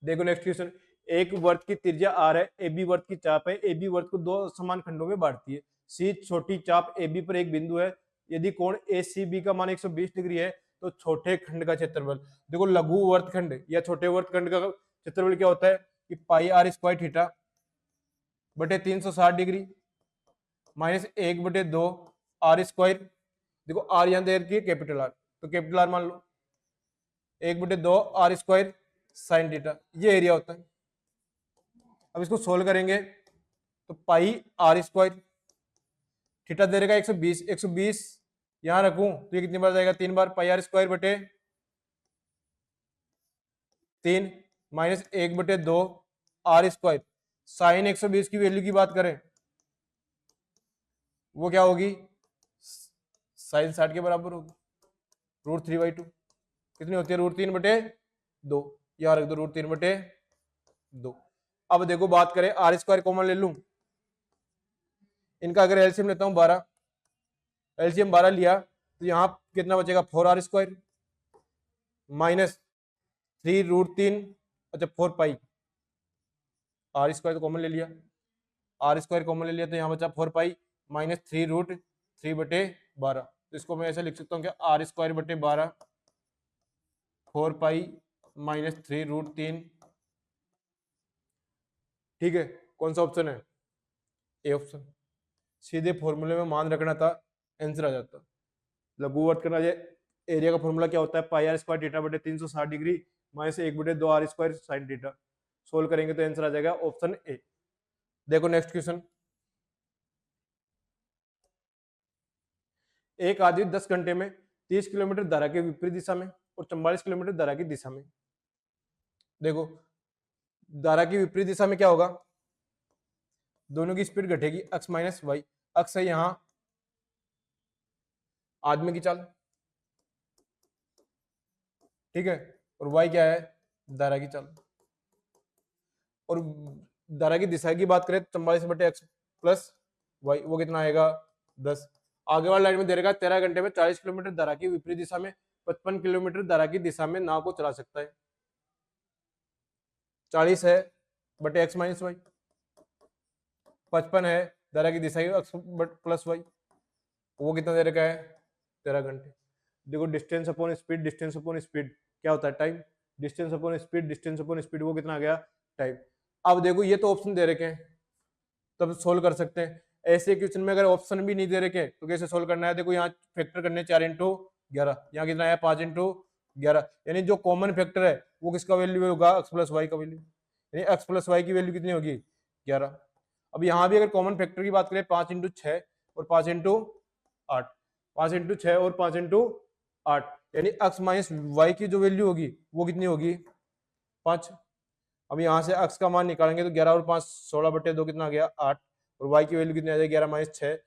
देखो नेक्स्ट क्वेश्चन, एक वर्त की त्रिज्या आर है, ए बी वर्त की चाप है, ए बी वर्त को दो समान खंडों में बांटती है, सी छोटी चाप ए बी पर एक बिंदु है, यदि कोण ए सी बी का मान 120 डिग्री है तो छोटे खंड का क्षेत्रफल। देखो लघु वर्तखंड या छोटे वर्तखंड का क्षेत्रफल क्या होता है कि पाई आर स्क्वायर थीटा बटे 360 डिग्री माइनस 1/2 आर स्क्वायर। देखो आर यहां दे रखी है कैपिटल आर, तो कैपिटल आर मान लो, 1/2 आर स्क्वायर साइन थीटा, ये एरिया होता है। अब इसको सोल्व करेंगे तो पाई आर स्क्वायर, थीटा दे रहेगा 120, 120 यहां रखूं तो ये कितनी बार जाएगा, 3 बार, पाई आर स्क्वायर बटे 3 माइनस 1/2 आर स्क्वायर। साइन 120 की वैल्यू की बात करें वो क्या होगी, साइन 60 के बराबर होगी, √3/2 कितनी होती है, √3/2, यहां रख दो √3/2। अब देखो बात करें आर स्क्वायर कॉमन ले लूं, इनका अगर एलसीएम लेता हूं 12, एलसीएम 12 लिया तो यहां कितना बचेगा, 4 आर स्क्वायर माइनस 3√3, अच्छा 4 पाई, आर स्क्वायर तो कॉमन ले लिया, आर स्क्वायर कॉमन ले लिया तो यहाँ बचा 4 पाई माइनस 3√3/12। तो इसको मैं ऐसे लिख सकता हूँ कि आर स्क्वायर बटे 12, 4 पाई माइनस 3√3। ठीक है, कौन सा ऑप्शन है, ए ऑप्शन। सीधे फॉर्मूले में मान रखना था, आंसर आ जाता। लघु वर्त करना, एरिया का फॉर्मूला क्या होता है, पाई आर स्क्वायर थीटा बटे 360 degree minus 1/2 r square sine theta. Solve करेंगे तो आंसर आ जाएगा ऑप्शन ए। देखो नेक्स्ट क्वेश्चन, एक आदमी 10 घंटे में 30 किलोमीटर धारा के विपरीत दिशा में और 44 किलोमीटर धारा की दिशा में। देखो धारा की विपरीत दिशा में क्या होगा, दोनों की स्पीड घटेगी, एक्स माइनस वाई, एक्स है यहां आदमी की चाल, ठीक है, और वाई क्या है, धारा की चाल। और धारा की दिशा की बात करें 44/x प्लस वाई, वो कितना आएगा, 10। आगे वाली लाइन में दे रखा 13 घंटे में 40 किलोमीटर धारा की विपरीत दिशा में 55 किलोमीटर धारा की दिशा में नाव को चला सकता है। 40 है बटे एक्स माइनस वाई, 55 है धारा की दिशा एक्स प्लस वाई, वो कितना दे रखा है, 13 घंटे। देखो distance upon speed, distance upon speed क्या होता है, time, distance upon speed, distance upon speed, वो कितना आ गया, टाइम। अब देखो ये तो ऑप्शन दे रखे हैं तब सोल्व कर सकते हैं, ऐसे क्वेश्चन में अगर ऑप्शन भी नहीं दे रखे तो कैसे सोल्व करना है। देखो यहाँ फैक्टर करने 4 इंटू 11, यहाँ कितना है 5 इंटू 11, यानी जो कॉमन फैक्टर है वो किसका वैल्यू होगा, एक्स प्लस वाई का वैल्यू, यानी एक्स प्लस वाई की वैल्यू कितनी होगी, 11। अब यहाँ भी अगर कॉमन फैक्टर की बात करें 5 इंटू 6 और 5 इंटू 8, 5 इंटू 6 और 5 इंटू 8, यानी एक्स माइनस वाई की जो वैल्यू होगी वो कितनी होगी, 5। अब यहाँ से अक्स का मान निकालेंगे तो 11 और 5 16/2 कितना आ गया 8, और वाई की वैल्यू कितनी आ जाएगी 11 - 6,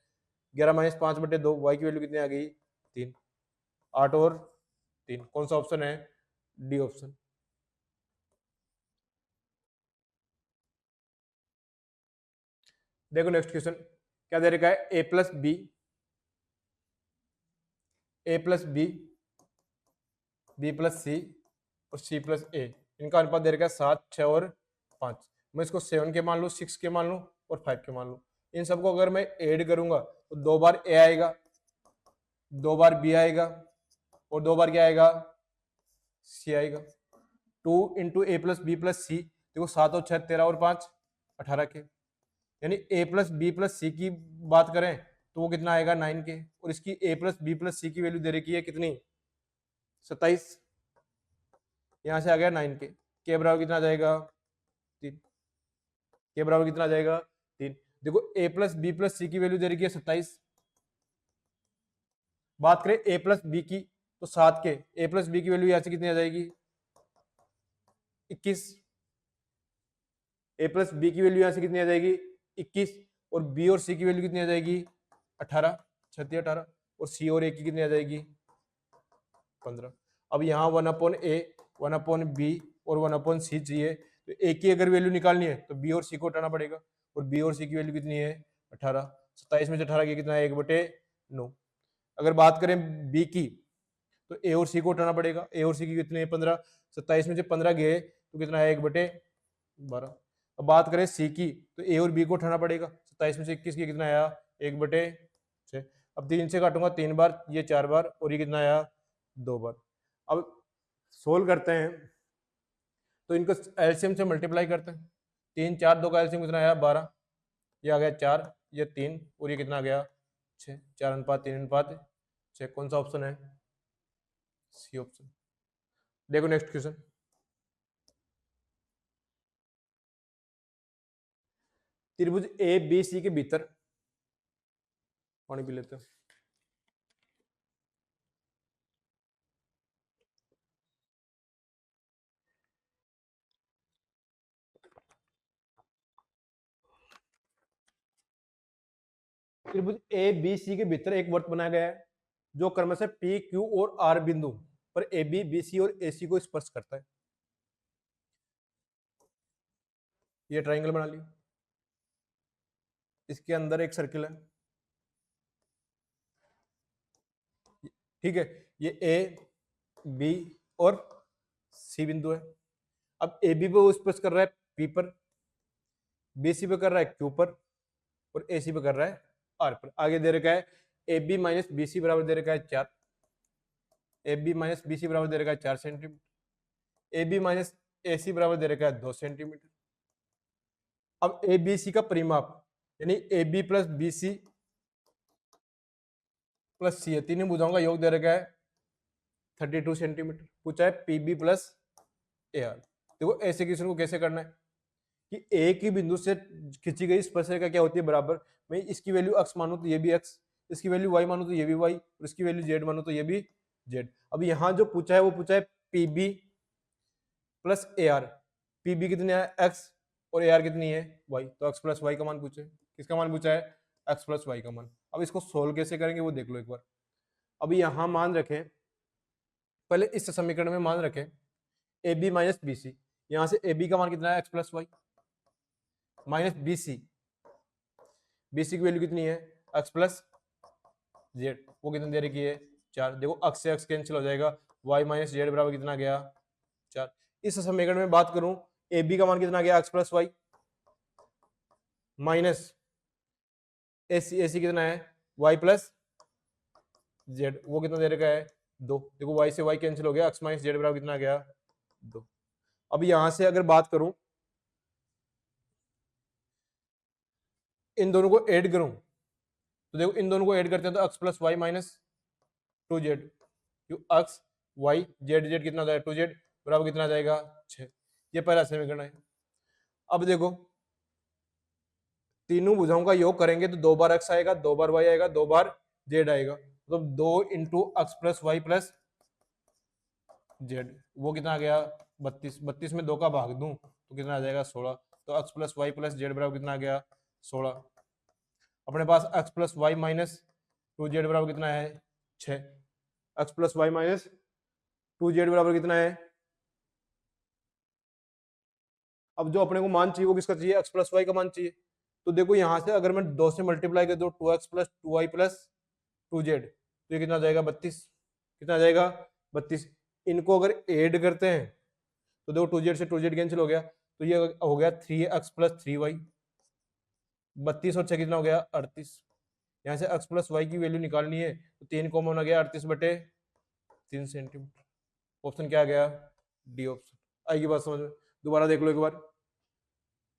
11 - 5/2, वाई की वैल्यू कितनी आ गई 3, 8 और 3, कौन सा ऑप्शन है, डी ऑप्शन। देखो नेक्स्ट क्वेश्चन क्या दे रखा है, a + b, a + b, b + c और c + a, इनका अनुपात दे रखा है 7, 6 और 5। मैं इसको 7 के मान लूँ, 6 के मान लूँ और 5 के मान लूँ। इन सबको अगर मैं ऐड करूंगा तो 2 बार a आएगा, 2 बार b आएगा और 2 बार क्या आएगा, c आएगा। 2 × a + b + c, देखो 7 और 6 13 और 5 18 के, यानी a + b + c की बात करें तो वो कितना आएगा 9 के, और इसकी a + b + c की वैल्यू दे रखी है कितनी 27, यहां से आ गया 9 के बराबर कितना आ जाएगा 3, के बराबर कितना आ जाएगा 3। देखो a + b + c की वैल्यू दे रखी है 27, बात करें a + b की तो 7 के, a + b की वैल्यू यहां से कितनी आ जाएगी 21, a + b की वैल्यू यहां से कितनी आ जाएगी 21, और b और c की वैल्यू कितनी आ जाएगी 18, 36 18, और c और a की कितनी आ जाएगी 15। अब यहाँ 1/a 1/b और 1/c चाहिए, तो a की अगर वैल्यू निकालनी है तो b और c को हटाना पड़ेगा, और b और c की वैल्यू कितनी है 18, 27 में से 18 की कितना है 1/9। अगर बात करें b की तो a और c को हटाना पड़ेगा, a और c की कितनी है 15, 27 में से 15 गए तो कितना है 1/12। अब बात करें c की तो a और b को उठाना पड़ेगा, 27 में से 21 की कितना आया 1/6। अब 3 से काटूंगा 3 बार, ये 4 बार, और ये कितना आया 2 बार। अब सोल्व करते हैं तो इनको एलसीएम से मल्टीप्लाई करते हैं, 3 4 2 का एलसीएम कितना आया 12, ये आ गया 4, ये 3, और ये कितना आ गया 6, 4:3:6, कौन सा ऑप्शन है, सी ऑप्शन। देखो नेक्स्ट क्वेश्चन, त्रिभुज ए बी सी के भीतर, पानी पी लेते हैं। त्रिभुज ए बी सी के भीतर एक वर्त बनाया गया है जो क्रमशः पी क्यू और आर बिंदु पर ए बी बी सी और ए सी को स्पर्श करता है। ये ट्राइंगल बना लिया, इसके अंदर एक सर्किल है, ठीक है, ये ए बी और सी बिंदु है। अब ए बी पे वो स्पर्श कर रहा है पी पर, बी सी पे कर रहा है क्यू पर, और ए सी पे कर रहा है आर पर। आगे दे रखा है A B minus B C बराबर दे रखा है 4, A B minus B C बराबर दे रखा है 4 centimetre, A B minus A C बराबर दे रखा है 2 सेंटीमीटर। अब ए बी सी का परिमाप यानी A B plus B C plus C है, तीनों भुजाओं का योग दे रखा है 32 सेंटीमीटर। पूछा है P B plus A R. देखो ऐसे क्वेश्चन को कैसे करना है कि एक ही बिंदु से खींची गई स्पर्शरेखा क्या होती है बराबर, मैं इसकी वैल्यू x मानू तो ये भी x, इसकी वैल्यू y मानू तो ये भी y, और इसकी वैल्यू z मानू तो ये भी z। अब यहाँ जो पूछा है वो पूछा है P B plus A R, P B कितनी है x और ए आर कितनी है y, तो x प्लस वाई का मान पूछे, किसका मान पूछा है x प्लस वाई का मान। अब इसको सोल्व कैसे करेंगे वो देख लो एक बार। अभी यहाँ मान रखें, पहले इस समीकरण में मान रखें A B minus B C, यहाँ से ए बी का मान कितना है x plus Y minus B C, B C की वैल्यू कितनी है x प्लस जेड, वो कितनी दे रखी है 4। देखो x से x कैंसिल हो जाएगा, y माइनस जेड बराबर कितना गया 4। इस समीकरण में बात करूं ए बी का मान कितना गया x plus Y minus A सी कितना है y प्लस जेड, वो कितना दे रखा है 2। देखो y से y कैंसिल हो गया, x माइनस जेड बराबर कितना गया 2। अब यहां से अगर बात करूं इन दोनों को ऐड करूं तो देखो इन दोनों को ऐड करते हैं तो x plus Y minus 2z, x y Z Z कितना जाएगा 2z बराबर कितना आ जाएगा 6। ये पहला समीकरण है। अब देखो तीनों भुजाओं का योग करेंगे तो 2 बार x आएगा, 2 बार y आएगा, 2 बार z आएगा, तो 2 into X plus Y plus Z, वो कितना आ गया 32। 32 में 2 का भाग दूं तो कितना आ जाएगा 16। तो x plus Y plus Z बराबर कितना आ गया 16। अपने पास x plus Y minus 2z बराबर कितना है 6। x plus Y minus 2z बराबर कितना है। अब जो अपने को मान चाहिए वो किसका चाहिए, x प्लस वाई का मान चाहिए। तो देखो यहाँ से अगर मैं 2 से मल्टीप्लाई कर दूं 2x plus 2y plus 2z तो ये कितना आ जाएगा 32। कितना आ जाएगा 32। इनको अगर ऐड करते हैं तो देखो 2z से 2z कैंसिल हो गया, तो ये हो गया 3x प्लस 3y। 32 और 6 कितना हो गया 38। यहाँ से x प्लस वाई की वैल्यू निकालनी है तो 3 कॉमन आ गया 38/3 सेंटीमीटर। ऑप्शन क्या आ गया डी ऑप्शन। आएगी बात समझ में। दोबारा देख लो एक बार।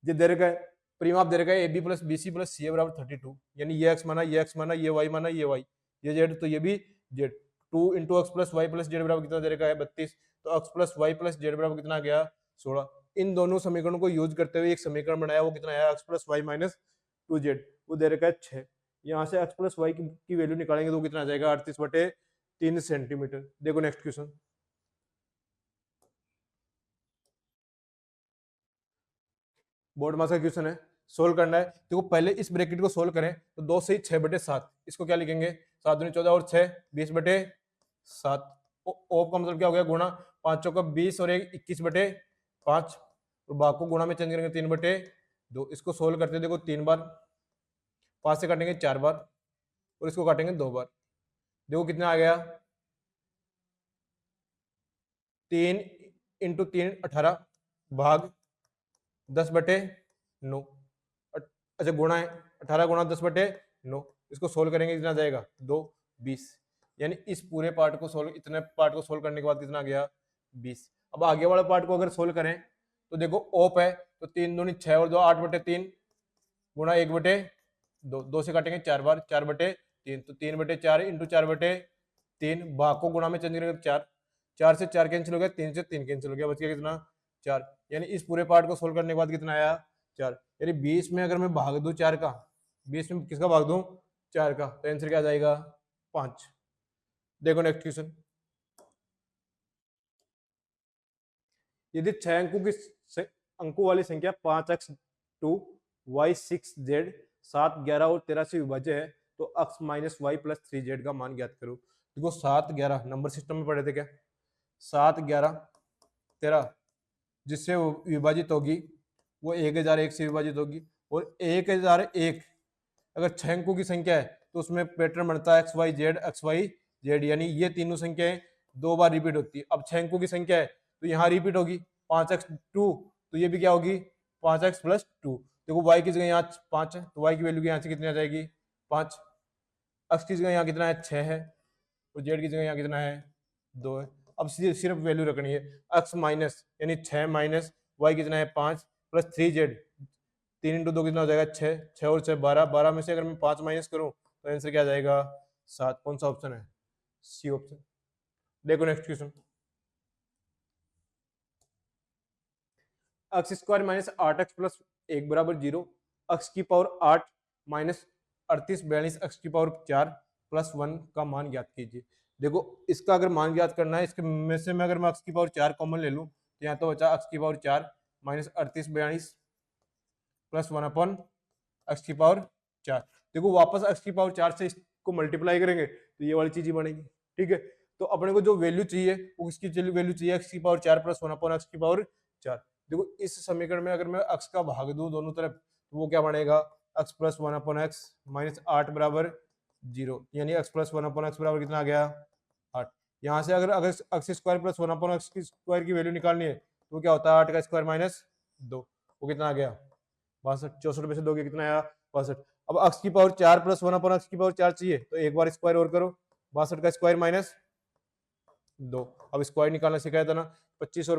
ये दे रखा है परिमाप दे रखा है AB plus BC plus CA बराबर 32, यानी ये x माना ये x माना ये y माना ये y ये z तो ये भी z। 2 into X plus Y plus Z बराबर कितना दे रखा है 32। तो x plus Y plus Z बराबर कितना आ गया 16। इन दोनों समीकरणों को यूज करते हुए एक समीकरण बनाया, वो कितना आया x plus Y minus 2z, वो दे रखा है 6। यहाँ से x प्लस वाई की वैल्यू निकालेंगे तो कितना आ जाएगा 38/3 सेंटीमीटर। देखो नेक्स्ट क्वेश्चन। बोर्ड मास का क्वेश्चन है, सोल्व करना है। देखो पहले इस ब्रैकेट को सोल्व करें तो 2 से 6/7, इसको क्या लिखेंगे 7 दूनी 14 और 6 20/7। ओप का मतलब क्या हो गया गुणा, 5 चौका 20 और 1 21/5 और भाग को गुणा में चेंज करेंगे 3/2। इसको सोल्व करते देखो 3 बार, 5 से काटेंगे 4 बार और इसको काटेंगे 2 बार। देखो कितना आ गया 3 इंटू 3 18 भाग 10/9। अच्छा गुणा है 18 गुणा 10/9। इसको सोल्व करेंगे कितना जाएगा 2 20। यानी इस पूरे पार्ट को सोल्व, इतने पार्ट को सोल्व करने के बाद कितना गया 20। अब आगे वाले पार्ट को अगर सोल्व करें तो देखो ओप है तो 3 दूनी 6 और 2 8/3 गुणा 1/2। 2 से काटेंगे 4 बार 4/3 तो 3/4 इंटू 4/3 भाग को गुणा में चेंज करेंगे 4। 4 से 4 कैंसिल हो गया, 3 से 3 कैंसिल हो गया, बच गया कितना 4। यानी इस पूरे पार्ट को सोल्व करने के बाद कितना आया 4। यानी 20 में अगर मैं भाग दूं 4 का, 20 में किसका भाग दूं 4 का, तो आंसर क्या आ जाएगा 5। देखो नेक्स्ट क्वेश्चन। यदि 6 अंकों वाली संख्या 5x 2 y 6z 7 11 और 13 से विभाज्य है तो x minus Y plus 3z का मान ज्ञात करो। देखो 7 11 नंबर सिस्टम में पढ़े थे क्या, 7 11 13 जिससे विभाजित होगी वो 1001 से विभाजित होगी, और 1001 अगर 6 अंकों की संख्या है तो उसमें पैटर्न बनता है एक्स वाई जेड, यानी ये तीनों संख्याएं 2 बार रिपीट होती है। अब 6 अंकों की संख्या है तो यहाँ रिपीट होगी 5x 2, तो ये भी क्या होगी 5x प्लस 2। देखो y की जगह यहाँ 5 है तो y की वैल्यू यहाँ से कितनी आ जाएगी 5। x की जगह यहाँ कितना है 6 है और z की जगह यहाँ कितना है 2 है। अब सिर्फ वैल्यू रखनी है x माइनस यानी 6 माइनस y कितना है 5 प्लस 3z 3 इंटू 2 कितना हो जाएगा 6, 6 और 6 12, 12 में से अगर मैं 5 माइनस करूं तो आंसर क्या आ जाएगा 7। कौन सा ऑप्शन है सी ऑप्शन। देखो next question. X square minus 8x plus 1 बराबर 0, एक्स की पावर 8 माइनस 38 42 एक्स की पावर 4 प्लस 1 का मान ज्ञात कीजिए। देखो इसका अगर मान ज्ञात करना है, इसके में से मैं अगर मैं एक्स की पावर 4 कॉमन ले लूं तो यहाँ तो बचा एक्स की power 4 minus 38 42 plus 1 upon x की पावर 4। देखो वापस एक्स की पावर 4 से इसको मल्टीप्लाई करेंगे तो ये वाली चीज ही बनेगी, ठीक है। तो अपने को जो वैल्यू चाहिए वो इसकी वैल्यू चाहिए एक्स की पावर 4 प्लस 1 अपॉन एक्स की पावर 4। देखो इस समीकरण में अगर मैं एक्स का भाग दूं दोनों तरफ तो वो क्या बनेगा x plus 1 upon x minus 8 बराबर 0, यानी एक्स प्लस 1 अपॉन एक्स बराबर कितना आ गया 8। यहाँ से अगर x square plus 1 upon x की स्क्वायर की वैल्यू निकालनी है तो क्या होता है 8 का स्क्वायर माइनस 2, वो कितना आ गया 62। 64 में से 2 कितना आया 62। अब एक्स की पावर 4 प्लस 1 अपॉन एक्स की पावर 4 चाहिए तो एक बार स्क्वायर और करो, 62 का स्क्वायर माइनस 2। अब स्क्वायर निकालना सिखाया था ना, 25 और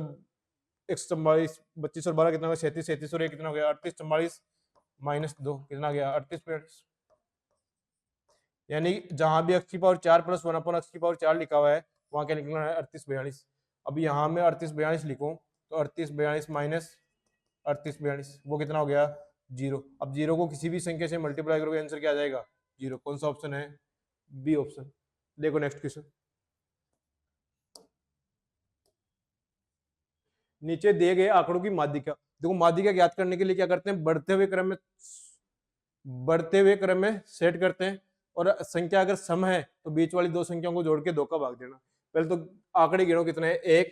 144 25 और 12 कितना हो गया 37, 37 और 1 कितना हो गया 38 44 माइनस 2 कितना आ गया 38 42। यानी जहां भी एक्स की पावर 4 प्लस 1 अपॉन एक्स की पावर 4 लिखा हुआ है वहां क्या निकलना है 38 42। अब यहाँ में 38 42 लिखूं तो 38 42 माइनस 38 42 वो कितना हो गया 0। अब 0 को किसी भी संख्या से मल्टीप्लाई करोगे आंसर क्या आ जाएगा 0। कौन सा ऑप्शन है बी ऑप्शन। देखो नेक्स्ट क्वेश्चन। नीचे दिए गए आंकड़ों की माध्यिका देखो माध्यिका ज्ञात करने के लिए क्या करते हैं, बढ़ते हुए क्रम में सेट करते हैं, और संख्या अगर सम है तो बीच वाली दो संख्याओं को जोड़ के 2 का भाग देना। पहले तो आंकड़े गिनो कितने हैं, 1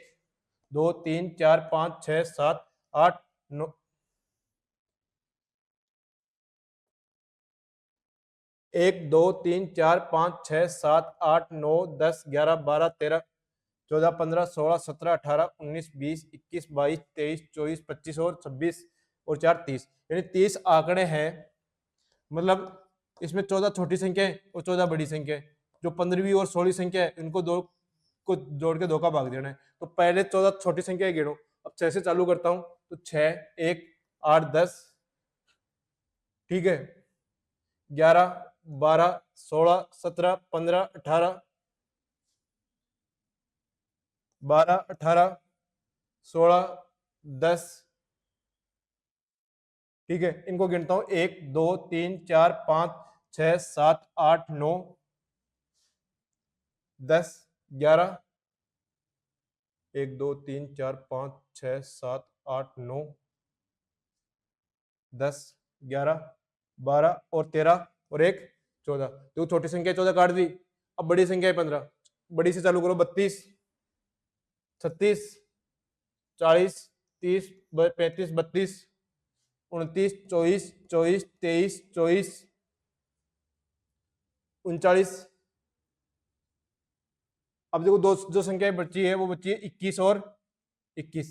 2 3 4 5 6 7 8 9, 1 2 3 4 5 6 7 8 9 10 11 12 13 14 15 16 17 18 19 20 21 22 23 24 25 और 26 और 4 30, यानी 30 आंकड़े हैं। मतलब इसमें 14 छोटी संख्या है और 14 बड़ी संख्या है। जो 15वीं और 16वीं संख्या है इनको दो को जोड़ के 2 का भाग देना है। तो पहले 14 छोटी संख्या गिनो। अब 6 से चालू करता हूं तो 6 1 8 10, ठीक है, 11 12 16 17 15 18 12 18 16 10, ठीक है। इनको गिनता हूं 1 2 3 4 5 6 7 8 9 10 11, 1 2 3 4 5 6 7 8 9 10 11 12 और 13 और 1 14। तो छोटी संख्या 14 काट दी। अब बड़ी संख्या है 15। बड़ी से चालू करो, 32 36 40 30 35 32 29 24 24 23 24 39। अब देखो दो जो संख्या बची है वो बची है 21 और 21,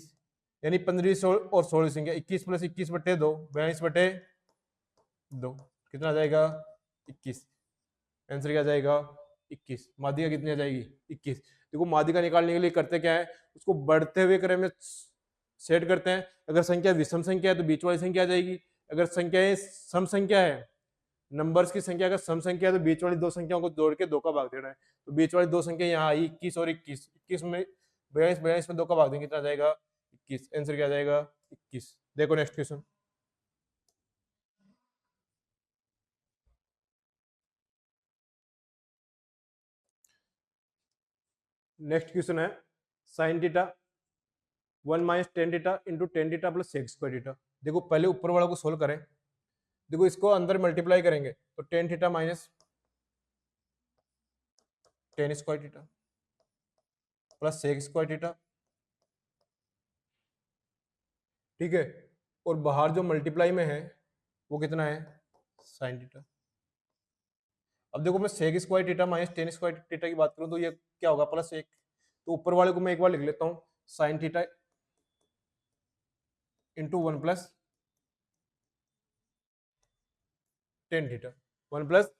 यानी 15 और 16 संख्या। 21 प्लस 21 बटे 2 42 बटे 2 कितना आ जाएगा, 21। आंसर क्या जाएगा, 21। माध्यिका कितनी आ जाएगी, 21। देखो माध्यिका निकालने के लिए करते क्या है, उसको बढ़ते हुए क्रम में सेट करते हैं। अगर संख्या विषम संख्या है तो बीच वाली संख्या आ जाएगी। अगर संख्याएं सम संख्या है, नंबर्स की संख्या अगर सम संख्या है तो बीच वाली दो संख्याओं को जोड़ के 2 का भाग देना है। तो बीच वाली दो संख्या यहाँ आई 21 और 21। 21 में 42 में 2 का भाग देंगे, कितना जाएगा, 21। आंसर क्या जाएगा, 21। देखो नेक्स्ट क्वेश्चन। नेक्स्ट क्वेश्चन है sine theta 1 minus tan theta into tan theta plus sec square theta. देखो पहले ऊपर वाला को सोल्व करें। देखो इसको अंदर मल्टीप्लाई करेंगे तो tan theta minus tan square theta plus sec square theta, ठीक है। और बाहर जो मल्टीप्लाई में है वो कितना है, साइन थीटा। अब देखो मैं sec square theta minus tan square theta की बात करूं तो ये क्या होगा, प्लस 1। तो ऊपर वाले को मैं एक बार लिख लेता हूं, sine theta into 1 plus tan theta, 1 plus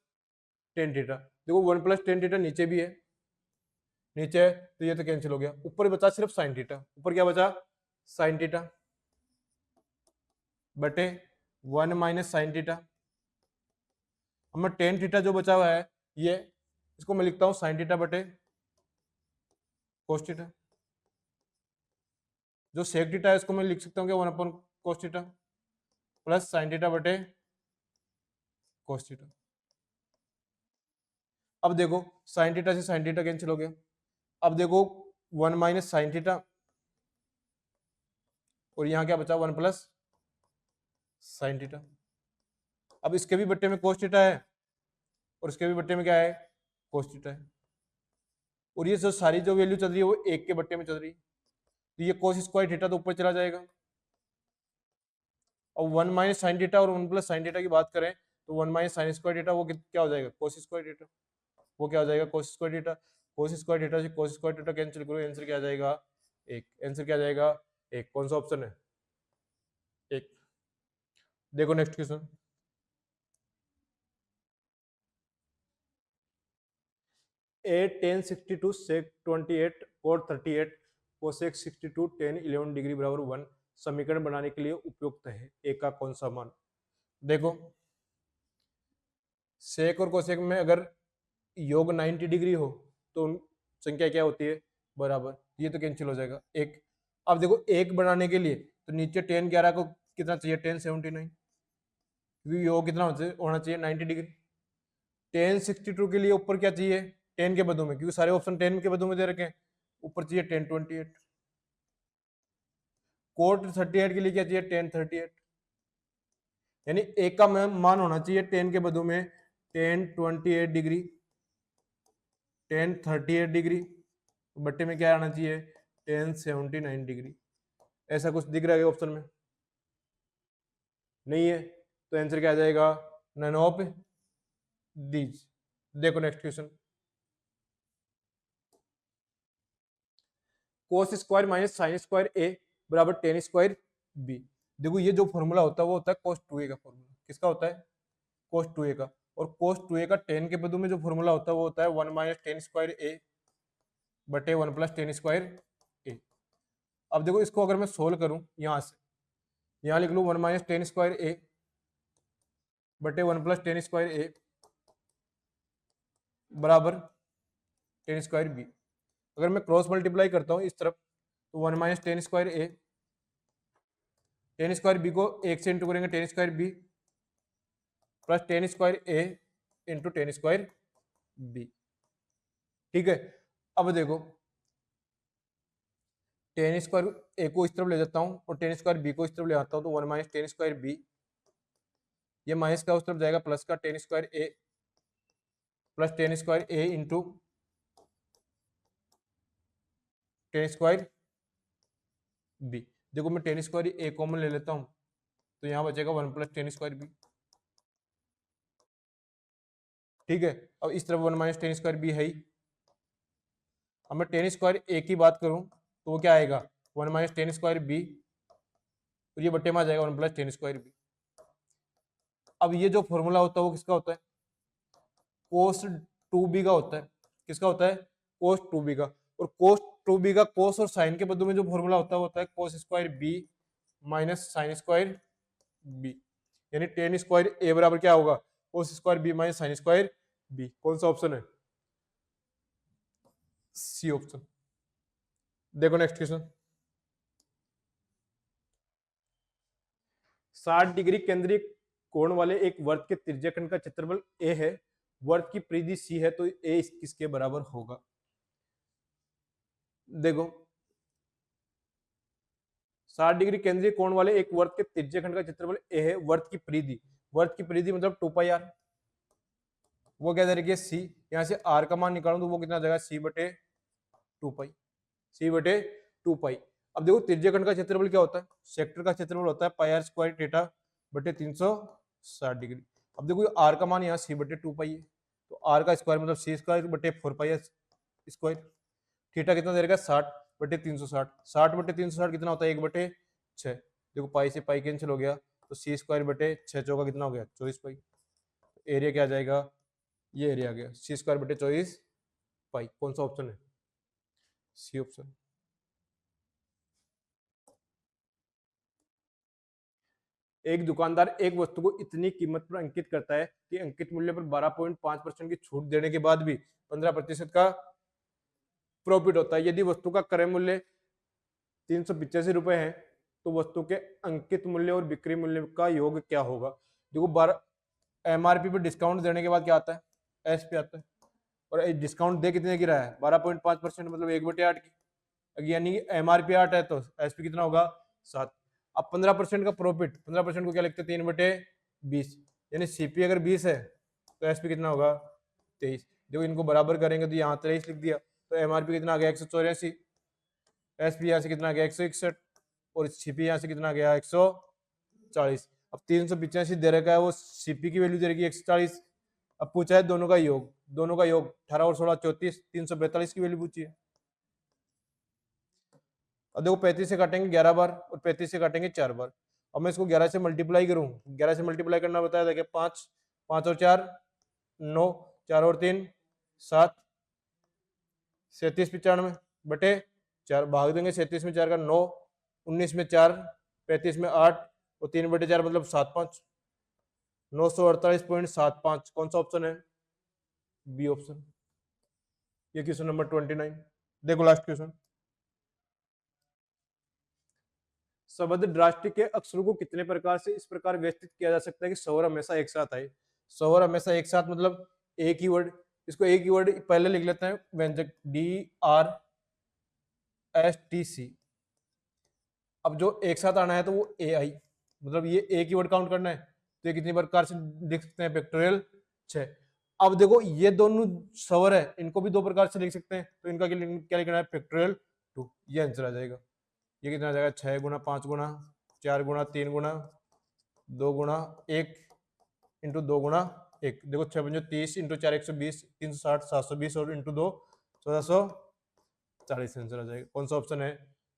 tan theta. देखो 1 प्लस टेन थीटा नीचे भी है, नीचे है तो ये तो कैंसिल हो गया। ऊपर बचा सिर्फ साइन थीटा। ऊपर क्या बचा, साइन थीटा बटे 1 माइनस साइन थीटा। अब मैं टेन थीटा जो बचा हुआ है ये, इसको मैं लिखता हूं साइन थीटा बटे कोस थीटा। जो सेक थीटा है इसको मैं लिख सकता हूँ कि 1 upon cos theta plus sine theta बटे कोस थीटा। अब देखो साइन थीटा से साइन थीटा कैंसिल हो गया। अब देखो 1 माइनस साइन थीटा और यहाँ क्या बचा, 1 प्लस साइन थीटा। अब इसके भी बट्टे में कोस थीटा है और इसके भी बट्टे में क्या है, कोस थीटा है। और ये जो सारी जो वैल्यू चल रही है वो 1 के बट्टे में चल रही है। तो ये कोस स्क्वायर थीटा तो ऊपर चला जाएगा। और 1 माइनस साइन थीटा और 1 प्लस साइन थीटा की बात करें तो 1 माइनस साइन स्क्वायर थीटा वो क्या हो जाएगा, कोस स्क्वायर थीटा। वो क्या हो जाएगा, cos square theta. Cos square theta से कोस स्क्वायर थीटा कैंसिल करो, आंसर क्या आ जाएगा, 1। आंसर क्या आ जाएगा, 1। कौन सा ऑप्शन है, 1। देखो नेक्स्ट क्वेश्चन। ए टेन 62 सेक 28 कोट 38 कोसेक 62 10 11 डिग्री बराबर 1 समीकरण बनाने के लिए उपयुक्त है। ए का कौन सा मान। देखो सेक और कोसेक में अगर योग 90 डिग्री हो तो संख्या क्या होती है, बराबर। ये तो कैंसिल हो जाएगा, 1। अब देखो 1 बनाने के लिए तो नीचे 10 11 को कितना चाहिए, 1079, क्योंकि योग कितना होना चाहिए 90 डिग्री। 1062 के लिए ऊपर क्या चाहिए, 10 के बदों में, क्योंकि सारे ऑप्शन 10 के बदों में दे रखे हैं। ऊपर चाहिए 1028। कोट 38 के लिए क्या चाहिए, टेन 38, यानी एक का मान होना चाहिए टेन के बदले में टेन 28 डिग्री, टेन 38 डिग्री, बट्टे में क्या आना चाहिए, टेन 79 डिग्री। ऐसा कुछ दिख रहा है ऑप्शन में, नहीं है, तो आंसर क्या आ जाएगा, नन ऑफ दीज। देखो next question, cos square minus sign square A बराबर टेन स्क्वायर बी। देखो ये जो फॉर्मूला होता है वो होता है cos 2a का फॉर्मूला, किसका होता है, cos 2a का, और cos 2a का टेन के बदले में जो फॉर्मूला होता है वो होता है वन माइनस टेन स्क्वायर ए बटे वन प्लस टेन स्क्वायर ए। अब देखो इसको अगर मैं सोल्व करूं यहां से, यहां लिख लूं वन माइनस टेन स्क्वायर ए बटे one plus tan square A बराबर टेन स्क्वायर बी। अगर मैं क्रॉस मल्टीप्लाई करता हूं इस तरफ तो one minus tan square A, tan square B को एक से इंटू करेंगे tan square B plus tan square A into tan square B. ठीक है, अब देखो टेन स्क्वायर ए को इस तरफ ले जाता हूं और टेन स्क्वायर बी को इस तरफ ले आता हूं, तो one minus tan square B, ये माइनस का उस तरफ जाएगा प्लस का tan square A plus tan square A into tan square B. देखो मैं टेन स्क्वायर ए कॉमन ले लेता हूं तो यहां बचेगा one plus tan square B. ठीक है, अब इस तरफ one minus tan square B है ही। अब मैं टेन स्क्वायर ए की बात करूं तो वो क्या आएगा, one minus tan square B, और ये बट्टे में आ जाएगा one plus tan square B. अब ये जो फॉर्मूला होता है वो किसका होता है, कोस टू बी का होता है, किसका होता है, कोस टू बी का, और कोस टू बी का कोस और साइन के बदले में जो फॉर्मूला होता है वो होता है cos square B minus sign square B, यानी टेन स्क्वायर ए बराबर क्या होगा, cos square B minus sign square B. कौन सा ऑप्शन है, सी ऑप्शन। देखो नेक्स्ट क्वेश्चन, 60 डिग्री केंद्रीय कोण वाले एक वर्त के त्रिज्याखंड का क्षेत्रफल ए है, वर्त की परिधि सी है, तो ए किसके बराबर होगा। देखो 60 डिग्री केंद्रीय कोण वाले एक वर्त के त्रिज्याखंड का क्षेत्रफल ए है, वर्त की परिधि, वर्त की परिधि मतलब 2 पाई आर, वो क्या जाएगी सी, यहां से आर का मान निकालूं तो वो कितना जाएगा सी बटे 2 पाई, सी बटे 2 पाई। अब देखो त्रिज्याखंड का क्षेत्रफल क्या होता है, सेक्टर का क्षेत्रफल होता है पाई आर स्क्वायर थीटा बटे 360 डिग्री। अब देखो आर का मान यहाँ सी बटे 2 पाई है, तो आर का स्क्वायर मतलब सी स्क्वायर बटे 4 पाई स्क्वायर, थीटा कितना दे रहेगा 60 बटे 360, 60 बटे 360 कितना होता है 1 बटे 6, देखो पाई से पाई कैंसिल हो गया, तो सी स्क्वायर बटे 6 चौका कितना हो गया 24 पाई, एरिया क्या आ जाएगा, ये एरिया आ गया सी स्क्वायर बटे 24 पाई। कौन सा ऑप्शन है, सी ऑप्शन। एक दुकानदार एक वस्तु को इतनी कीमत पर अंकित करता है कि अंकित मूल्य पर 12.5% की छूट देने के बाद भी 15% का प्रॉफिट होता है। यदि वस्तु का क्रय मूल्य 385 रुपए है तो वस्तु के अंकित मूल्य और बिक्री मूल्य का योग क्या होगा। देखो 12 एमआरपी पे डिस्काउंट देने के बाद क्या आता है, एस पे आता है, और डिस्काउंट दे कितने की रहा है 12.5% मतलब 1/8 की, यानी एमआरपी 8 है तो एसपी कितना होगा 7। अब 15% का प्रॉफिट, 15% को क्या लिखते हैं 3/20, यानी सीपी अगर 20 है तो एसपी कितना होगा 23। देखो इनको बराबर करेंगे तो यहाँ 23 लिख दिया, तो एमआरपी कितना आ गया 184, एसपी यहाँ से कितना आ गया 161, और सीपी यहाँ से कितना आ गया 140। अब 385 दे रखा है, वो सीपी की वैल्यू दे रखी है 140। अब पूछा है दोनों का योग, दोनों का योग 18 और 16 34, 342 की वैल्यू पूछी है। अब देखो 35 से काटेंगे 11 बार और 35 से काटेंगे 4 बार। अब मैं इसको 11 से मल्टीप्लाई करूं, 11 से मल्टीप्लाई करना बताया था कि 5, 5 और 4 9, 4 और 3 7, 37 95 बटे 4, भाग देंगे 37 में 4 का 9, 19 में 4, 35 में 8 और 3 बटे 4 मतलब 75, 948.75। कौन सा ऑप्शन है, बी ऑप्शन। ये क्वेश्चन नंबर 29। देखो लास्ट क्वेश्चन, शब्द दृष्टि के अक्षरों को कितने प्रकार से इस प्रकार व्यवस्थित किया जा सकता है कि स्वर हमेशा एक साथ आए। स्वर हमेशा एक साथ मतलब एक ही वर्ड, इसको एक ही वर्ड पहले लिख लेते हैं व्यंजक DRSTC। अब जो एक साथ आना है तो वो ए आई, मतलब ये एक ही वर्ड काउंट करना है, तो ये कितनी प्रकार से लिख सकते हैं, फैक्टोरियल 6। अब देखो ये दोनों सवर है, इनको भी दो प्रकार से लिख सकते हैं, तो इनका क्या लिखना है, फैक्टोरियल 2, ये आंसर आ जाएगा। ये कितना आ जाएगा, 6 गुना 5 गुना 4 गुना 3 गुना 2 गुना 1 इंटू 2 गुना 1। देखो 6 पंजे 30 इंटू 4 120, 360 720 और इंटू 2 1440 आंसर आ जाएगा। कौन सा ऑप्शन है,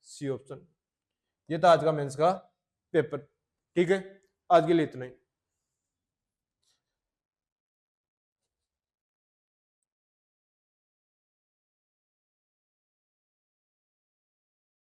सी ऑप्शन। ये था आज का मेंस का पेपर। ठीक है, आज के लिए इतना ही।